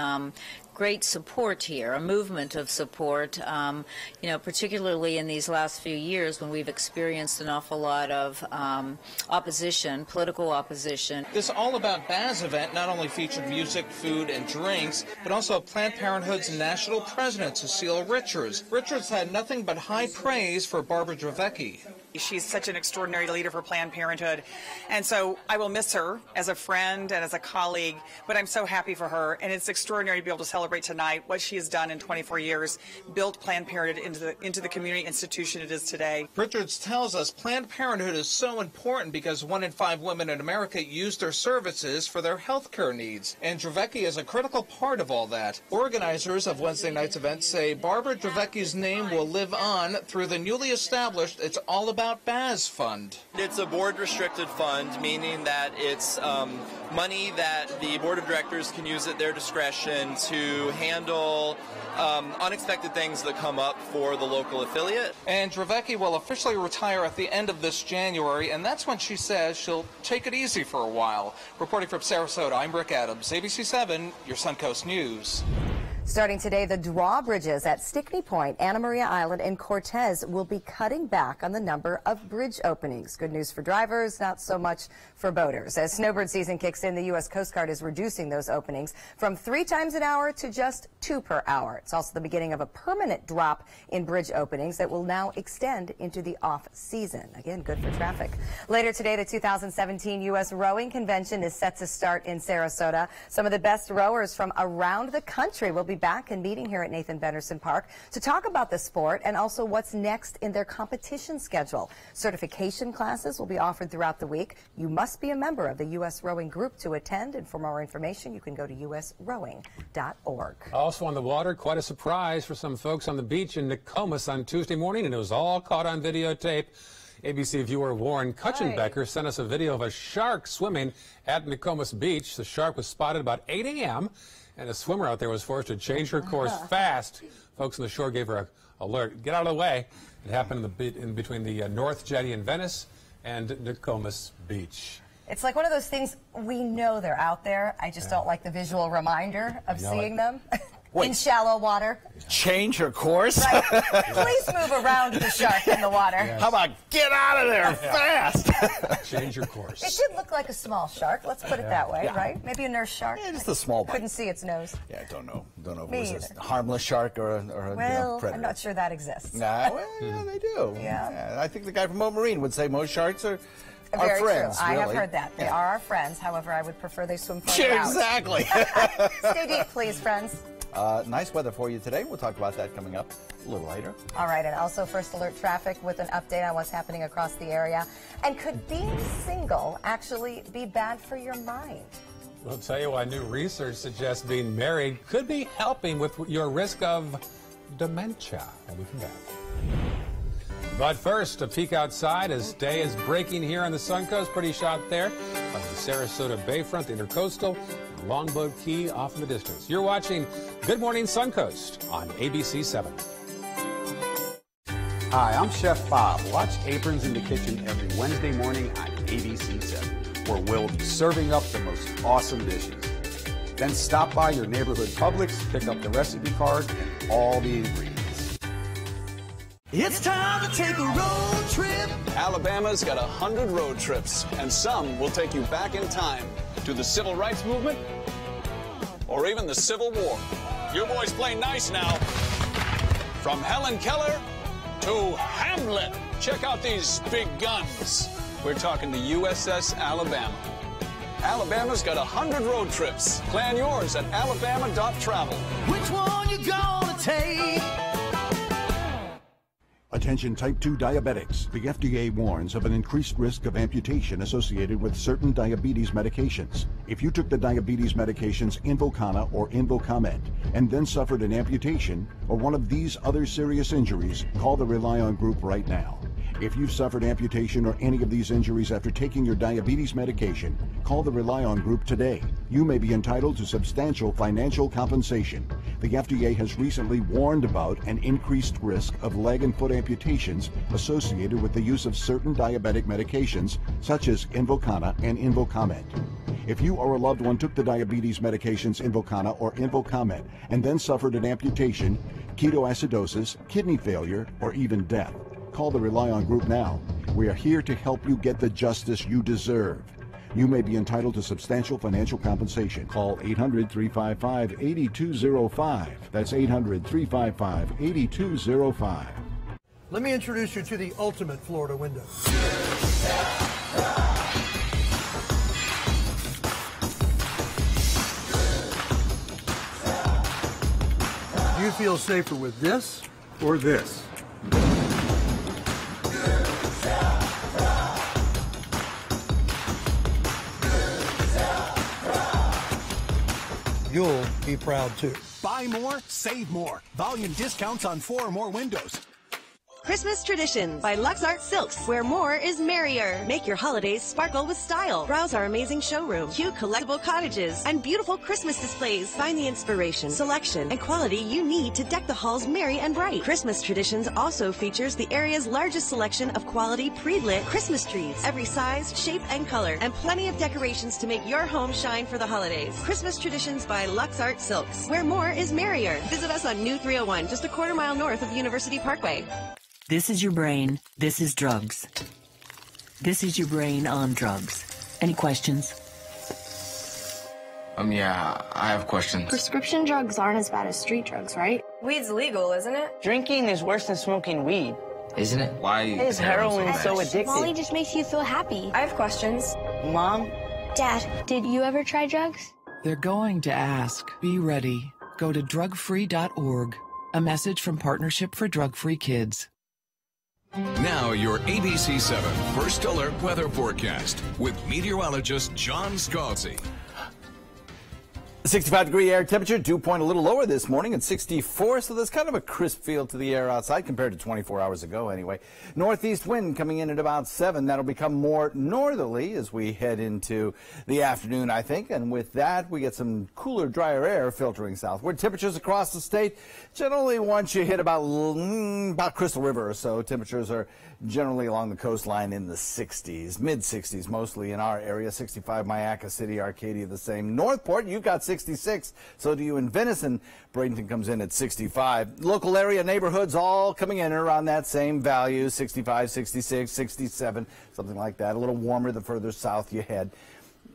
great support here, a movement of support, particularly in these last few years when we've experienced an awful lot of opposition, political opposition. This All About Baz event not only featured music, food, and drinks, but also Planned Parenthood's national president, Cecile Richards. Richards had nothing but high praise for Barbara Dravecki. She's such an extraordinary leader for Planned Parenthood, and so I will miss her as a friend and as a colleague, but I'm so happy for her, and it's extraordinary to be able to celebrate tonight what she has done in 24 years, built Planned Parenthood into the community institution it is today. Richards tells us Planned Parenthood is so important because 1 in 5 women in America use their services for their health care needs, and Dravecki is a critical part of all that. Organizers of Wednesday night's event say Barbara Dravecki's name will live on through the newly established It's All About Baz Fund. It's a board-restricted fund, meaning that it's money that the board of directors can use at their discretion to handle unexpected things that come up for the local affiliate. And Dravecki will officially retire at the end of this January, and that's when she says she'll take it easy for a while. Reporting from Sarasota, I'm Rick Adams, ABC 7, your Suncoast News. Starting today, the drawbridges at Stickney Point, Anna Maria Island, and Cortez will be cutting back on the number of bridge openings. Good news for drivers, not so much for boaters. As snowbird season kicks in, the U.S. Coast Guard is reducing those openings from 3 times an hour to just 2 per hour. It's also the beginning of a permanent drop in bridge openings that will now extend into the off-season. Again, good for traffic. Later today, the 2017 U.S. Rowing Convention is set to start in Sarasota. Some of the best rowers from around the country will be be back and meeting here at Nathan Benderson Park to talk about the sport and also what's next in their competition schedule. Certification classes will be offered throughout the week. You must be a member of the U.S. Rowing Group to attend, and for more information, you can go to usrowing.org. Also on the water, quite a surprise for some folks on the beach in Nokomis on Tuesday morning, and it was all caught on videotape. ABC viewer Warren Kutchenbecker sent us a video of a shark swimming at Nokomis Beach. The shark was spotted about 8 a.m., and a swimmer out there was forced to change her course fast. Folks on the shore gave her an alert. Get out of the way. It happened in between the North Jetty in Venice and Nokomis Beach. It's like one of those things, we know they're out there. I just don't like the visual reminder of seeing them. In shallow water. Change her course? Right. Please move around the shark in the water. Yes. How about get out of there fast? Change your course. It did look like a small shark. Let's put it that way, right? Maybe a nurse shark. Yeah, just a small one. Couldn't see its nose. Yeah, I don't know. Don't know if it was a harmless shark or a predator. I'm not sure that exists. Nah, well, yeah, they do. Yeah. I think the guy from Mo Marine would say most sharks are Very friends. True. I really. have heard that. They are our friends. However, I would prefer they swim further out. Exactly. Stay deep, please, friends. Nice weather for you today. We'll talk about that coming up a little later. All right, and also First Alert Traffic with an update on what's happening across the area. And could being single actually be bad for your mind? We'll tell you why new research suggests being married could be helping with your risk of dementia. And we come back. But first, a peek outside as day is breaking here on the Suncoast. Pretty shot there of the Sarasota Bayfront, the Intercoastal, Longboat Key off in the distance. You're watching Good Morning Suncoast on ABC 7. Hi, I'm Chef Bob. Watch Aprons in the Kitchen every Wednesday morning on ABC 7, where we'll be serving up the most awesome dishes. Then stop by your neighborhood Publix, pick up the recipe card and all the ingredients. It's time to take a road trip. Alabama's got 100 road trips, and some will take you back in time to the Civil Rights Movement or even the Civil War. You boys play nice now. From Helen Keller to Hamlet. Check out these big guns. We're talking the USS Alabama. Alabama's got 100 road trips. Plan yours at alabama.travel. Which one you gonna take? Attention type 2 diabetics. The FDA warns of an increased risk of amputation associated with certain diabetes medications. If you took the diabetes medications Invokana or Invokamet and then suffered an amputation or one of these other serious injuries, call the Rely On Group right now. If you've suffered amputation or any of these injuries after taking your diabetes medication, call the Rely On Group today. You may be entitled to substantial financial compensation. The FDA has recently warned about an increased risk of leg and foot amputations associated with the use of certain diabetic medications such as Invokana and Invokamet. If you or a loved one took the diabetes medications Invokana or Invokamet and then suffered an amputation, ketoacidosis, kidney failure, or even death, call the Rely On Group now. We are here to help you get the justice you deserve. You may be entitled to substantial financial compensation. Call 800-355-8205. That's 800-355-8205. Let me introduce you to the ultimate Florida window. Do you feel safer with this or this? You'll be proud too. Buy more, save more. Volume discounts on 4 or more windows. Christmas Traditions by LuxArt Silks, where more is merrier. Make your holidays sparkle with style. Browse our amazing showroom, cute collectible cottages, and beautiful Christmas displays. Find the inspiration, selection, and quality you need to deck the halls merry and bright. Christmas Traditions also features the area's largest selection of quality pre-lit Christmas trees, every size, shape, and color, and plenty of decorations to make your home shine for the holidays. Christmas Traditions by LuxArt Silks, where more is merrier. Visit us on New 301, just a quarter-mile north of University Parkway. This is your brain. This is drugs. This is your brain on drugs. Any questions? Yeah, I have questions. Prescription drugs aren't as bad as street drugs, right? Weed's legal, isn't it? Drinking is worse than smoking weed. Isn't it? Why is heroin so addictive? Molly just makes you feel happy. I have questions. Mom? Dad, did you ever try drugs? They're going to ask. Be ready. go to drugfree.org. A message from Partnership for Drug-Free Kids. Now your ABC7 First Alert Weather Forecast with meteorologist John Scalzi. 65-degree air temperature, dew point a little lower this morning at 64, so there's kind of a crisp feel to the air outside compared to 24 hours ago anyway. Northeast wind coming in at about 7. That'll become more northerly as we head into the afternoon, I think, and with that we get some cooler, drier air filtering southward. Temperatures across the state, generally once you hit about Crystal River or so, temperatures are generally along the coastline in the 60s, mid-60s mostly in our area. 65 Mayaca City, Arcadia the same. Northport, you've got 66, so do you in Venice, and Bradenton comes in at 65. Local area neighborhoods all coming in around that same value, 65, 66, 67, something like that. A little warmer the further south you head.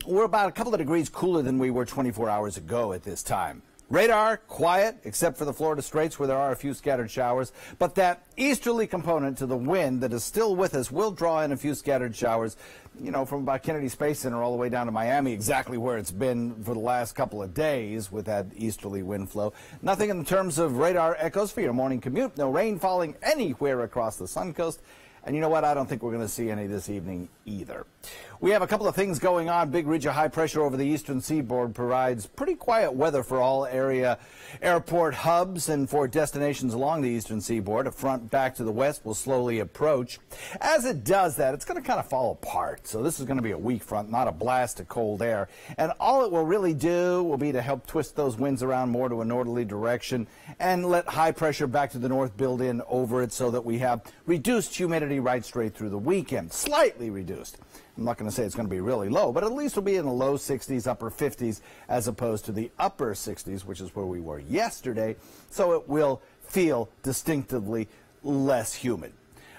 We're about a couple of degrees cooler than we were 24 hours ago at this time. Radar, quiet, except for the Florida Straits where there are a few scattered showers. But that easterly component to the wind that is still with us will draw in a few scattered showers, you know, from about Kennedy Space Center all the way down to Miami, exactly where it's been for the last couple of days with that easterly wind flow. Nothing in terms of radar echoes for your morning commute. No rain falling anywhere across the Suncoast. And you know what? I don't think we're going to see any this evening either. We have a couple of things going on. Big ridge of high pressure over the eastern seaboard provides pretty quiet weather for all area airport hubs and for destinations along the eastern seaboard. A front back to the west will slowly approach. As it does that, it's going to kind of fall apart. So this is going to be a weak front, not a blast of cold air. And all it will really do will be to help twist those winds around more to a northerly direction and let high pressure back to the north build in over it so that we have reduced humidity right straight through the weekend. Slightly reduced. I'm not going to say it's going to be really low, but at least it'll be in the low 60s, upper 50s, as opposed to the upper 60s, which is where we were yesterday. So it will feel distinctively less humid.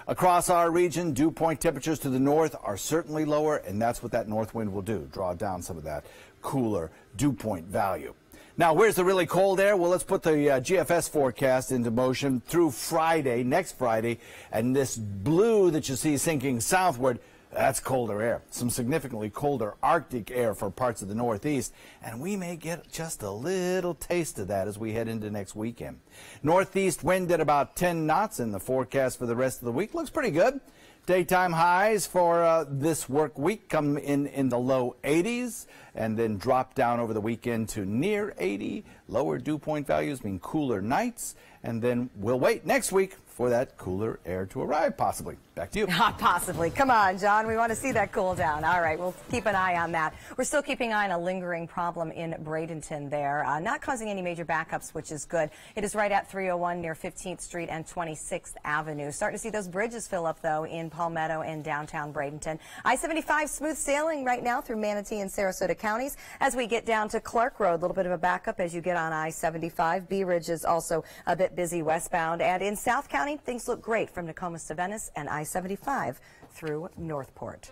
Across our region, dew point temperatures to the north are certainly lower, and that's what that north wind will do, draw down some of that cooler dew point value. Now, where's the really cold air? Well, let's put the GFS forecast into motion through Friday, next Friday, and this blue that you see sinking southward, that's colder air. Some significantly colder Arctic air for parts of the Northeast, and we may get just a little taste of that as we head into next weekend. Northeast wind at about 10 knots in the forecast for the rest of the week. Looks pretty good. Daytime highs for this work week come in the low 80s and then drop down over the weekend to near 80. Lower dew point values mean cooler nights, and then we'll wait next week for that cooler air to arrive, possibly. Back to you. Not possibly. Come on, John. We want to see that cool down. All right, we'll keep an eye on that. We're still keeping an eye on a lingering problem in Bradenton there. Not causing any major backups, which is good. It is right at 301 near 15th Street and 26th Avenue. Starting to see those bridges fill up, though, in Palmetto and downtown Bradenton. I-75 smooth sailing right now through Manatee and Sarasota counties. As we get down to Clark Road, a little bit of a backup as you get on I-75. Bee Ridge is also a bit busy westbound. And in South County, things look great from Nokomis to Venice and I-75 through Northport.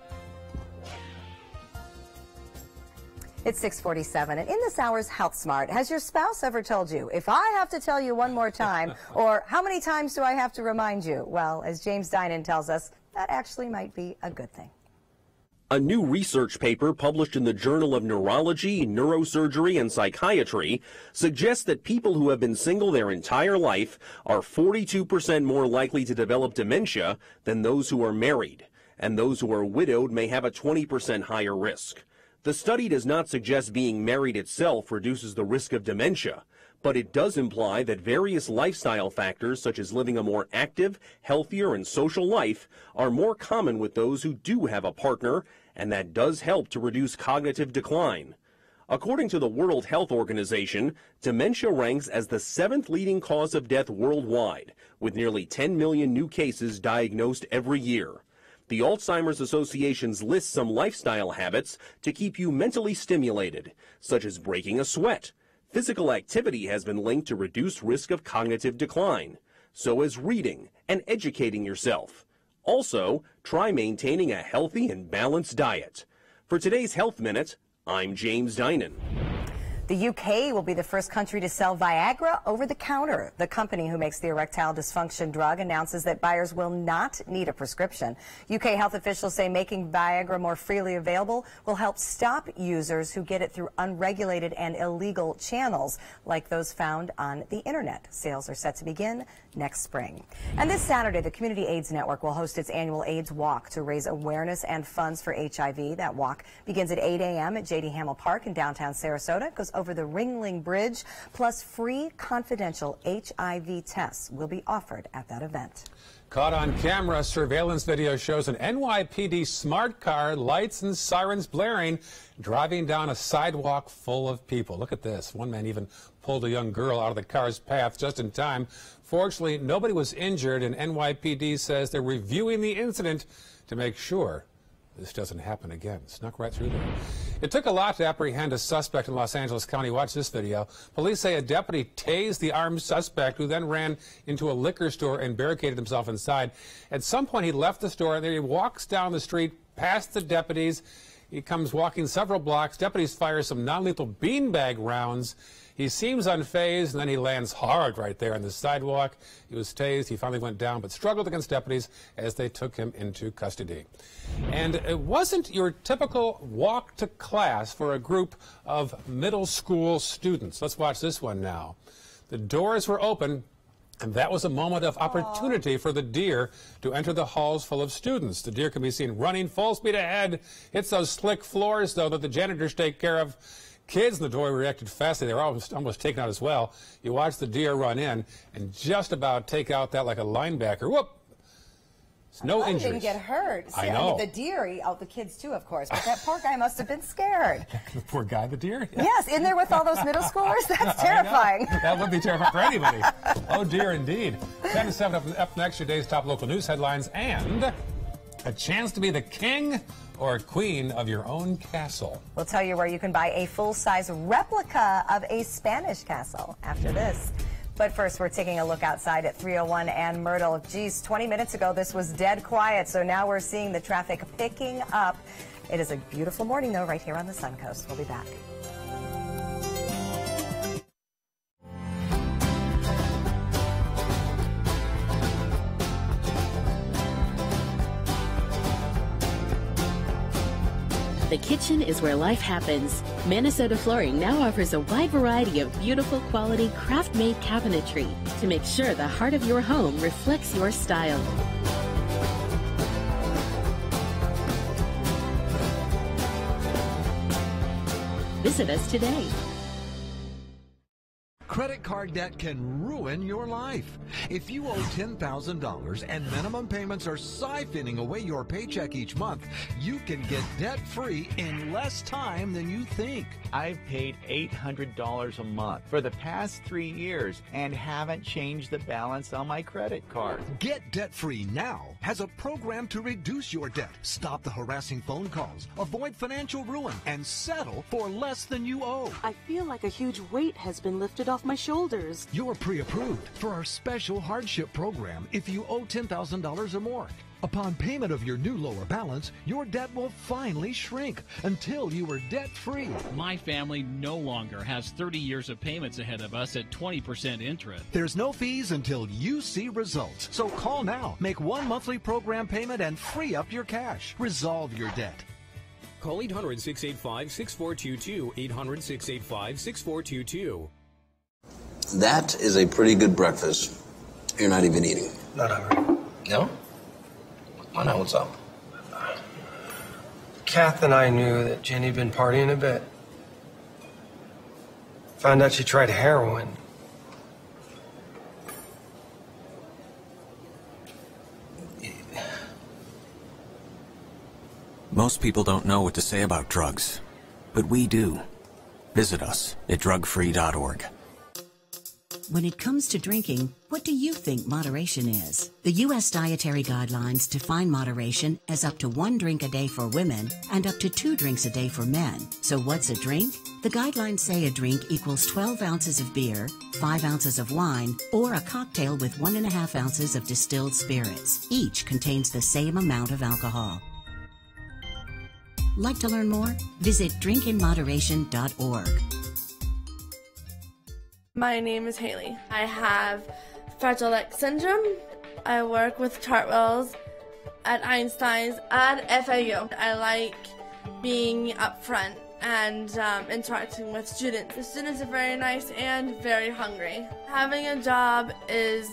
It's 6:47, and in this hour's Health Smart, has your spouse ever told you, if I have to tell you one more time, or how many times do I have to remind you? Well, as James Dinan tells us, that actually might be a good thing. A new research paper published in the Journal of Neurology, Neurosurgery, and Psychiatry suggests that people who have been single their entire life are 42% more likely to develop dementia than those who are married, and those who are widowed may have a 20% higher risk. The study does not suggest being married itself reduces the risk of dementia, but it does imply that various lifestyle factors, such as living a more active, healthier, and social life, are more common with those who do have a partner, and that does help to reduce cognitive decline. According to the World Health Organization, dementia ranks as the 7th leading cause of death worldwide, with nearly 10 million new cases diagnosed every year. The Alzheimer's Association's lists some lifestyle habits to keep you mentally stimulated, such as breaking a sweat. Physical activity has been linked to reduced risk of cognitive decline. So is reading and educating yourself. Also, try maintaining a healthy and balanced diet. For today's Health Minute, I'm James Dinan. The UK will be the first country to sell Viagra over the counter. The company who makes the erectile dysfunction drug announces that buyers will not need a prescription. UK health officials say making Viagra more freely available will help stop users who get it through unregulated and illegal channels like those found on the internet. Sales are set to begin next spring. And this Saturday, the Community AIDS Network will host its annual AIDS Walk to raise awareness and funds for HIV. That walk begins at 8 a.m. at J.D. Hamill Park in downtown Sarasota. It goes over the Ringling Bridge, plus free confidential HIV tests will be offered at that event. Caught on camera, surveillance video shows an NYPD smart car, lights and sirens blaring, driving down a sidewalk full of people. Look at this. One man even pulled a young girl out of the car's path just in time. Fortunately, nobody was injured, and NYPD says they're reviewing the incident to make sure this doesn't happen again. Snuck right through there. It took a lot to apprehend a suspect in Los Angeles County. Watch this video. Police say a deputy tased the armed suspect, who then ran into a liquor store and barricaded himself inside. At some point, he left the store, and then he walks down the street past the deputies. He comes walking several blocks. Deputies fire some non-lethal beanbag rounds. He seems unfazed, and then he lands hard right there on the sidewalk. He was tased. He finally went down, but struggled against deputies as they took him into custody. And it wasn't your typical walk to class for a group of middle school students. Let's watch this one now. The doors were open, and that was a moment of opportunity for the deer to enter the halls full of students. The deer can be seen running full speed ahead. Hits those slick floors, though, that the janitors take care of. Kids in the doorway reacted fast. They were almost taken out as well. You watch the deer run in and just about take out that like a linebacker. Whoop! It's no injuries. Didn't get hurt. I know. I mean, the deer, the kids too, of course. But that poor guy must have been scared. The poor guy, the deer? Yes, in there with all those middle schoolers? That's terrifying. That would be terrifying for anybody. Oh, dear, indeed. 10 to 7 up next, your day's top local news headlines and a chance to be the king or queen of your own castle. We'll tell you where you can buy a full-size replica of a Spanish castle after this. But first, we're taking a look outside at 301 and Myrtle. Geez, 20 minutes ago, this was dead quiet, so now we're seeing the traffic picking up. It is a beautiful morning, though, right here on the Suncoast. We'll be back. The kitchen is where life happens. Minnesota Flooring now offers a wide variety of beautiful quality craft-made cabinetry to make sure the heart of your home reflects your style. Visit us today. Credit card debt can ruin your life. If you owe $10,000 and minimum payments are siphoning away your paycheck each month, you can get debt-free in less time than you think. I've paid $800 a month for the past 3 years and haven't changed the balance on my credit card. Get debt-free now has a program to reduce your debt, stop the harassing phone calls, avoid financial ruin, and settle for less than you owe. I feel like a huge weight has been lifted off my shoulders. You're pre-approved for our special hardship program if you owe $10,000 or more. Upon payment of your new lower balance, your debt will finally shrink until you are debt-free. My family no longer has 30 years of payments ahead of us at 20% interest. There's no fees until you see results. So call now, make one monthly program payment, and free up your cash. Resolve your debt. Call 800-685-6422, 800-685-6422. That is a pretty good breakfast. You're not even eating. Not hungry. No? Why not? What's up? Kath and I knew that Jenny'd been partying a bit. Found out she tried heroin. Most people don't know what to say about drugs, but we do. Visit us at drugfree.org. When it comes to drinking, what do you think moderation is? The U.S. Dietary Guidelines define moderation as up to 1 drink a day for women and up to 2 drinks a day for men. So what's a drink? The guidelines say a drink equals 12 ounces of beer, 5 ounces of wine, or a cocktail with 1.5 ounces of distilled spirits. Each contains the same amount of alcohol. Like to learn more? Visit drinkinmoderation.org. My name is Haley. I have Fragile X syndrome. I work with cartwheels at Einstein's and FAU. I like being up front and interacting with students. The students are very nice and very hungry. Having a job is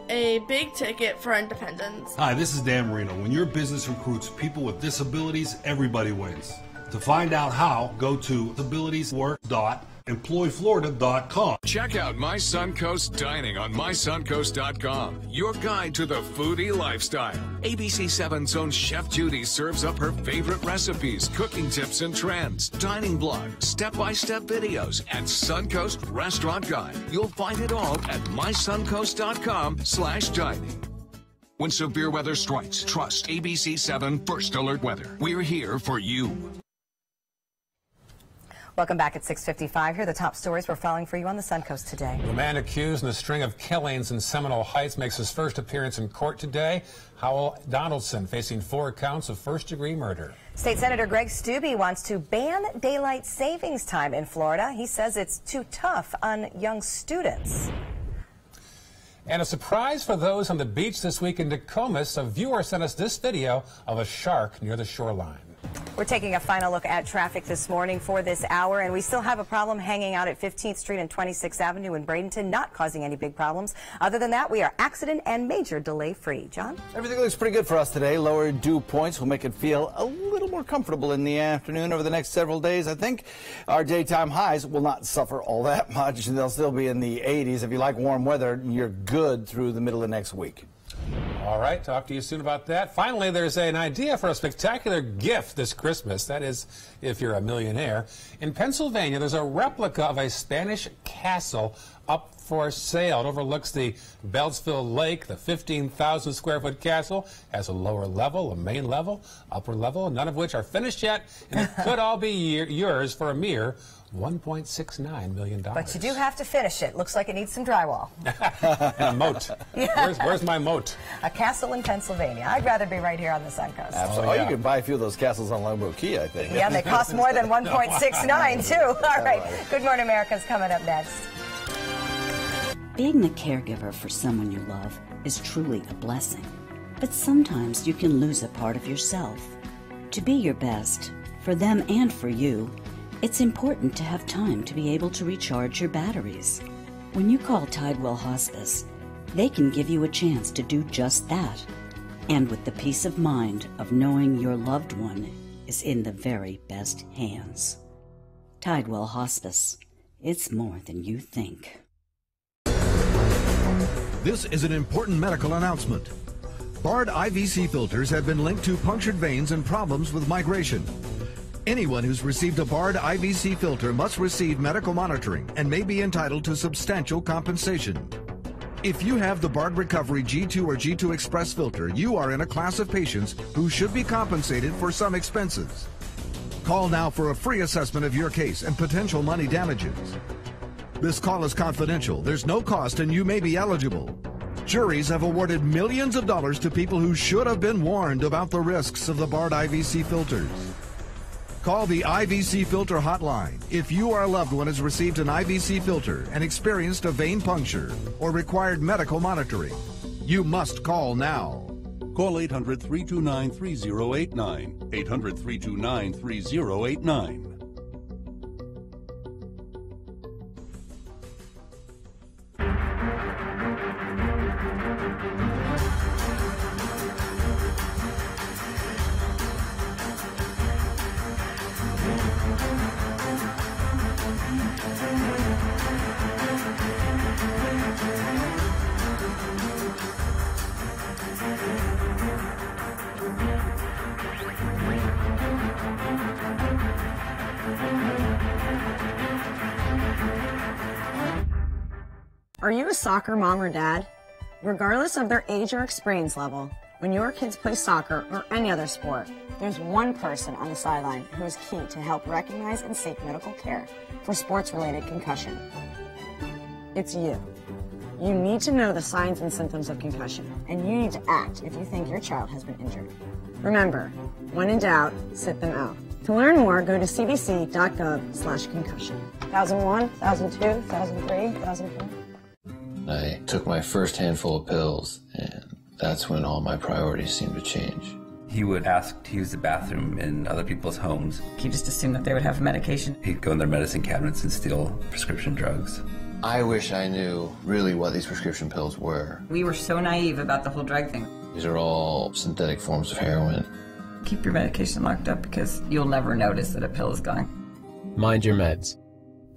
a big ticket for independence. Hi, this is Dan Marino. When your business recruits people with disabilities, everybody wins. To find out how, go to disabilitieswork.employflorida.com. Check out My Suncoast Dining on mysuncoast.com, your guide to the foodie lifestyle. ABC7's own Chef Judy serves up her favorite recipes, cooking tips and trends, dining blogs, step-by-step videos, and Suncoast Restaurant Guide. You'll find it all at mysuncoast.com/dining. When severe weather strikes, trust ABC7 First Alert Weather. We're here for you. Welcome back at 6:55. Here are the top stories we're following for you on the Suncoast today. The man accused in a string of killings in Seminole Heights makes his first appearance in court today. Howell Donaldson facing 4 counts of first-degree murder. State Senator Greg Steube wants to ban daylight savings time in Florida. He says it's too tough on young students. And a surprise for those on the beach this week in Nokomis. A viewer sent us this video of a shark near the shoreline. We're taking a final look at traffic this morning for this hour, and we still have a problem hanging out at 15th Street and 26th Avenue in Bradenton, not causing any big problems. Other than that, we are accident and major delay free. John? Everything looks pretty good for us today. Lower dew points will make it feel a little more comfortable in the afternoon. Over the next several days, I think our daytime highs will not suffer all that much. They'll still be in the 80s. If you like warm weather, you're good through the middle of next week. All right, talk to you soon about that. Finally, there's an idea for a spectacular gift this Christmas. That is, if you're a millionaire. In Pennsylvania, there's a replica of a Spanish castle up for sale. It overlooks the Beltsville Lake. The 15,000 square foot castle has a lower level, a main level, upper level, none of which are finished yet, and it could all be yours for a mere $1.69 million. But you do have to finish it. Looks like it needs some drywall. And a moat. Yeah. Where's my moat? A castle in Pennsylvania. I'd rather be right here on the Suncoast. Absolutely. Oh, yeah. You can buy a few of those castles on Longboat Key, I think. Yeah, they cost more than $1.69 too. All right. Good Morning America's coming up next. Being the caregiver for someone you love is truly a blessing. But sometimes you can lose a part of yourself. To be your best, for them and for you, it's important to have time to be able to recharge your batteries. When you call Tidewell Hospice, they can give you a chance to do just that. And with the peace of mind of knowing your loved one is in the very best hands. Tidewell Hospice. It's more than you think. This is an important medical announcement. Bard IVC filters have been linked to punctured veins and problems with migration. Anyone who's received a Bard IVC filter must receive medical monitoring and may be entitled to substantial compensation. If you have the Bard Recovery G2 or G2 Express filter, you are in a class of patients who should be compensated for some expenses. Call now for a free assessment of your case and potential money damages. This call is confidential. There's no cost and you may be eligible. Juries have awarded millions of dollars to people who should have been warned about the risks of the Bard IVC filters. Call the IVC Filter Hotline if you or a loved one has received an IVC filter and experienced a vein puncture or required medical monitoring. You must call now. Call 800-329-3089. 800-329-3089. Are you a soccer mom or dad? Regardless of their age or experience level, when your kids play soccer or any other sport, there's one person on the sideline who is key to help recognize and seek medical care for sports-related concussion. It's you. You need to know the signs and symptoms of concussion, and you need to act if you think your child has been injured. Remember, when in doubt, sit them out. To learn more, go to cdc.gov/concussion. 1001, 1002, 1003, 1004. I took my first handful of pills, and that's when all my priorities seemed to change. He would ask to use the bathroom in other people's homes. He just assumed that they would have medication. He'd go in their medicine cabinets and steal prescription drugs. I wish I knew really what these prescription pills were. We were so naive about the whole drug thing. These are all synthetic forms of heroin. Keep your medication locked up because you'll never notice that a pill is gone. Mind your meds.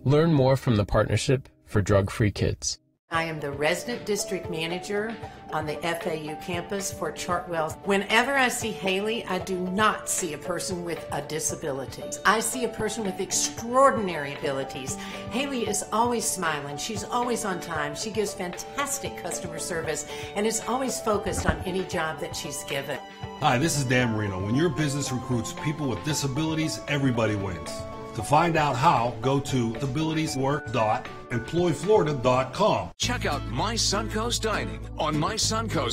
Learn more from the Partnership for Drug-Free Kids. I am the resident district manager on the FAU campus for Chartwell. Whenever I see Haley, I do not see a person with a disability. I see a person with extraordinary abilities. Haley is always smiling. She's always on time. She gives fantastic customer service and is always focused on any job that she's given. Hi, this is Dan Marino. When your business recruits people with disabilities, everybody wins. To find out how, go to abilitieswork.employflorida.com. Check out My Suncoast Dining on My Suncoast.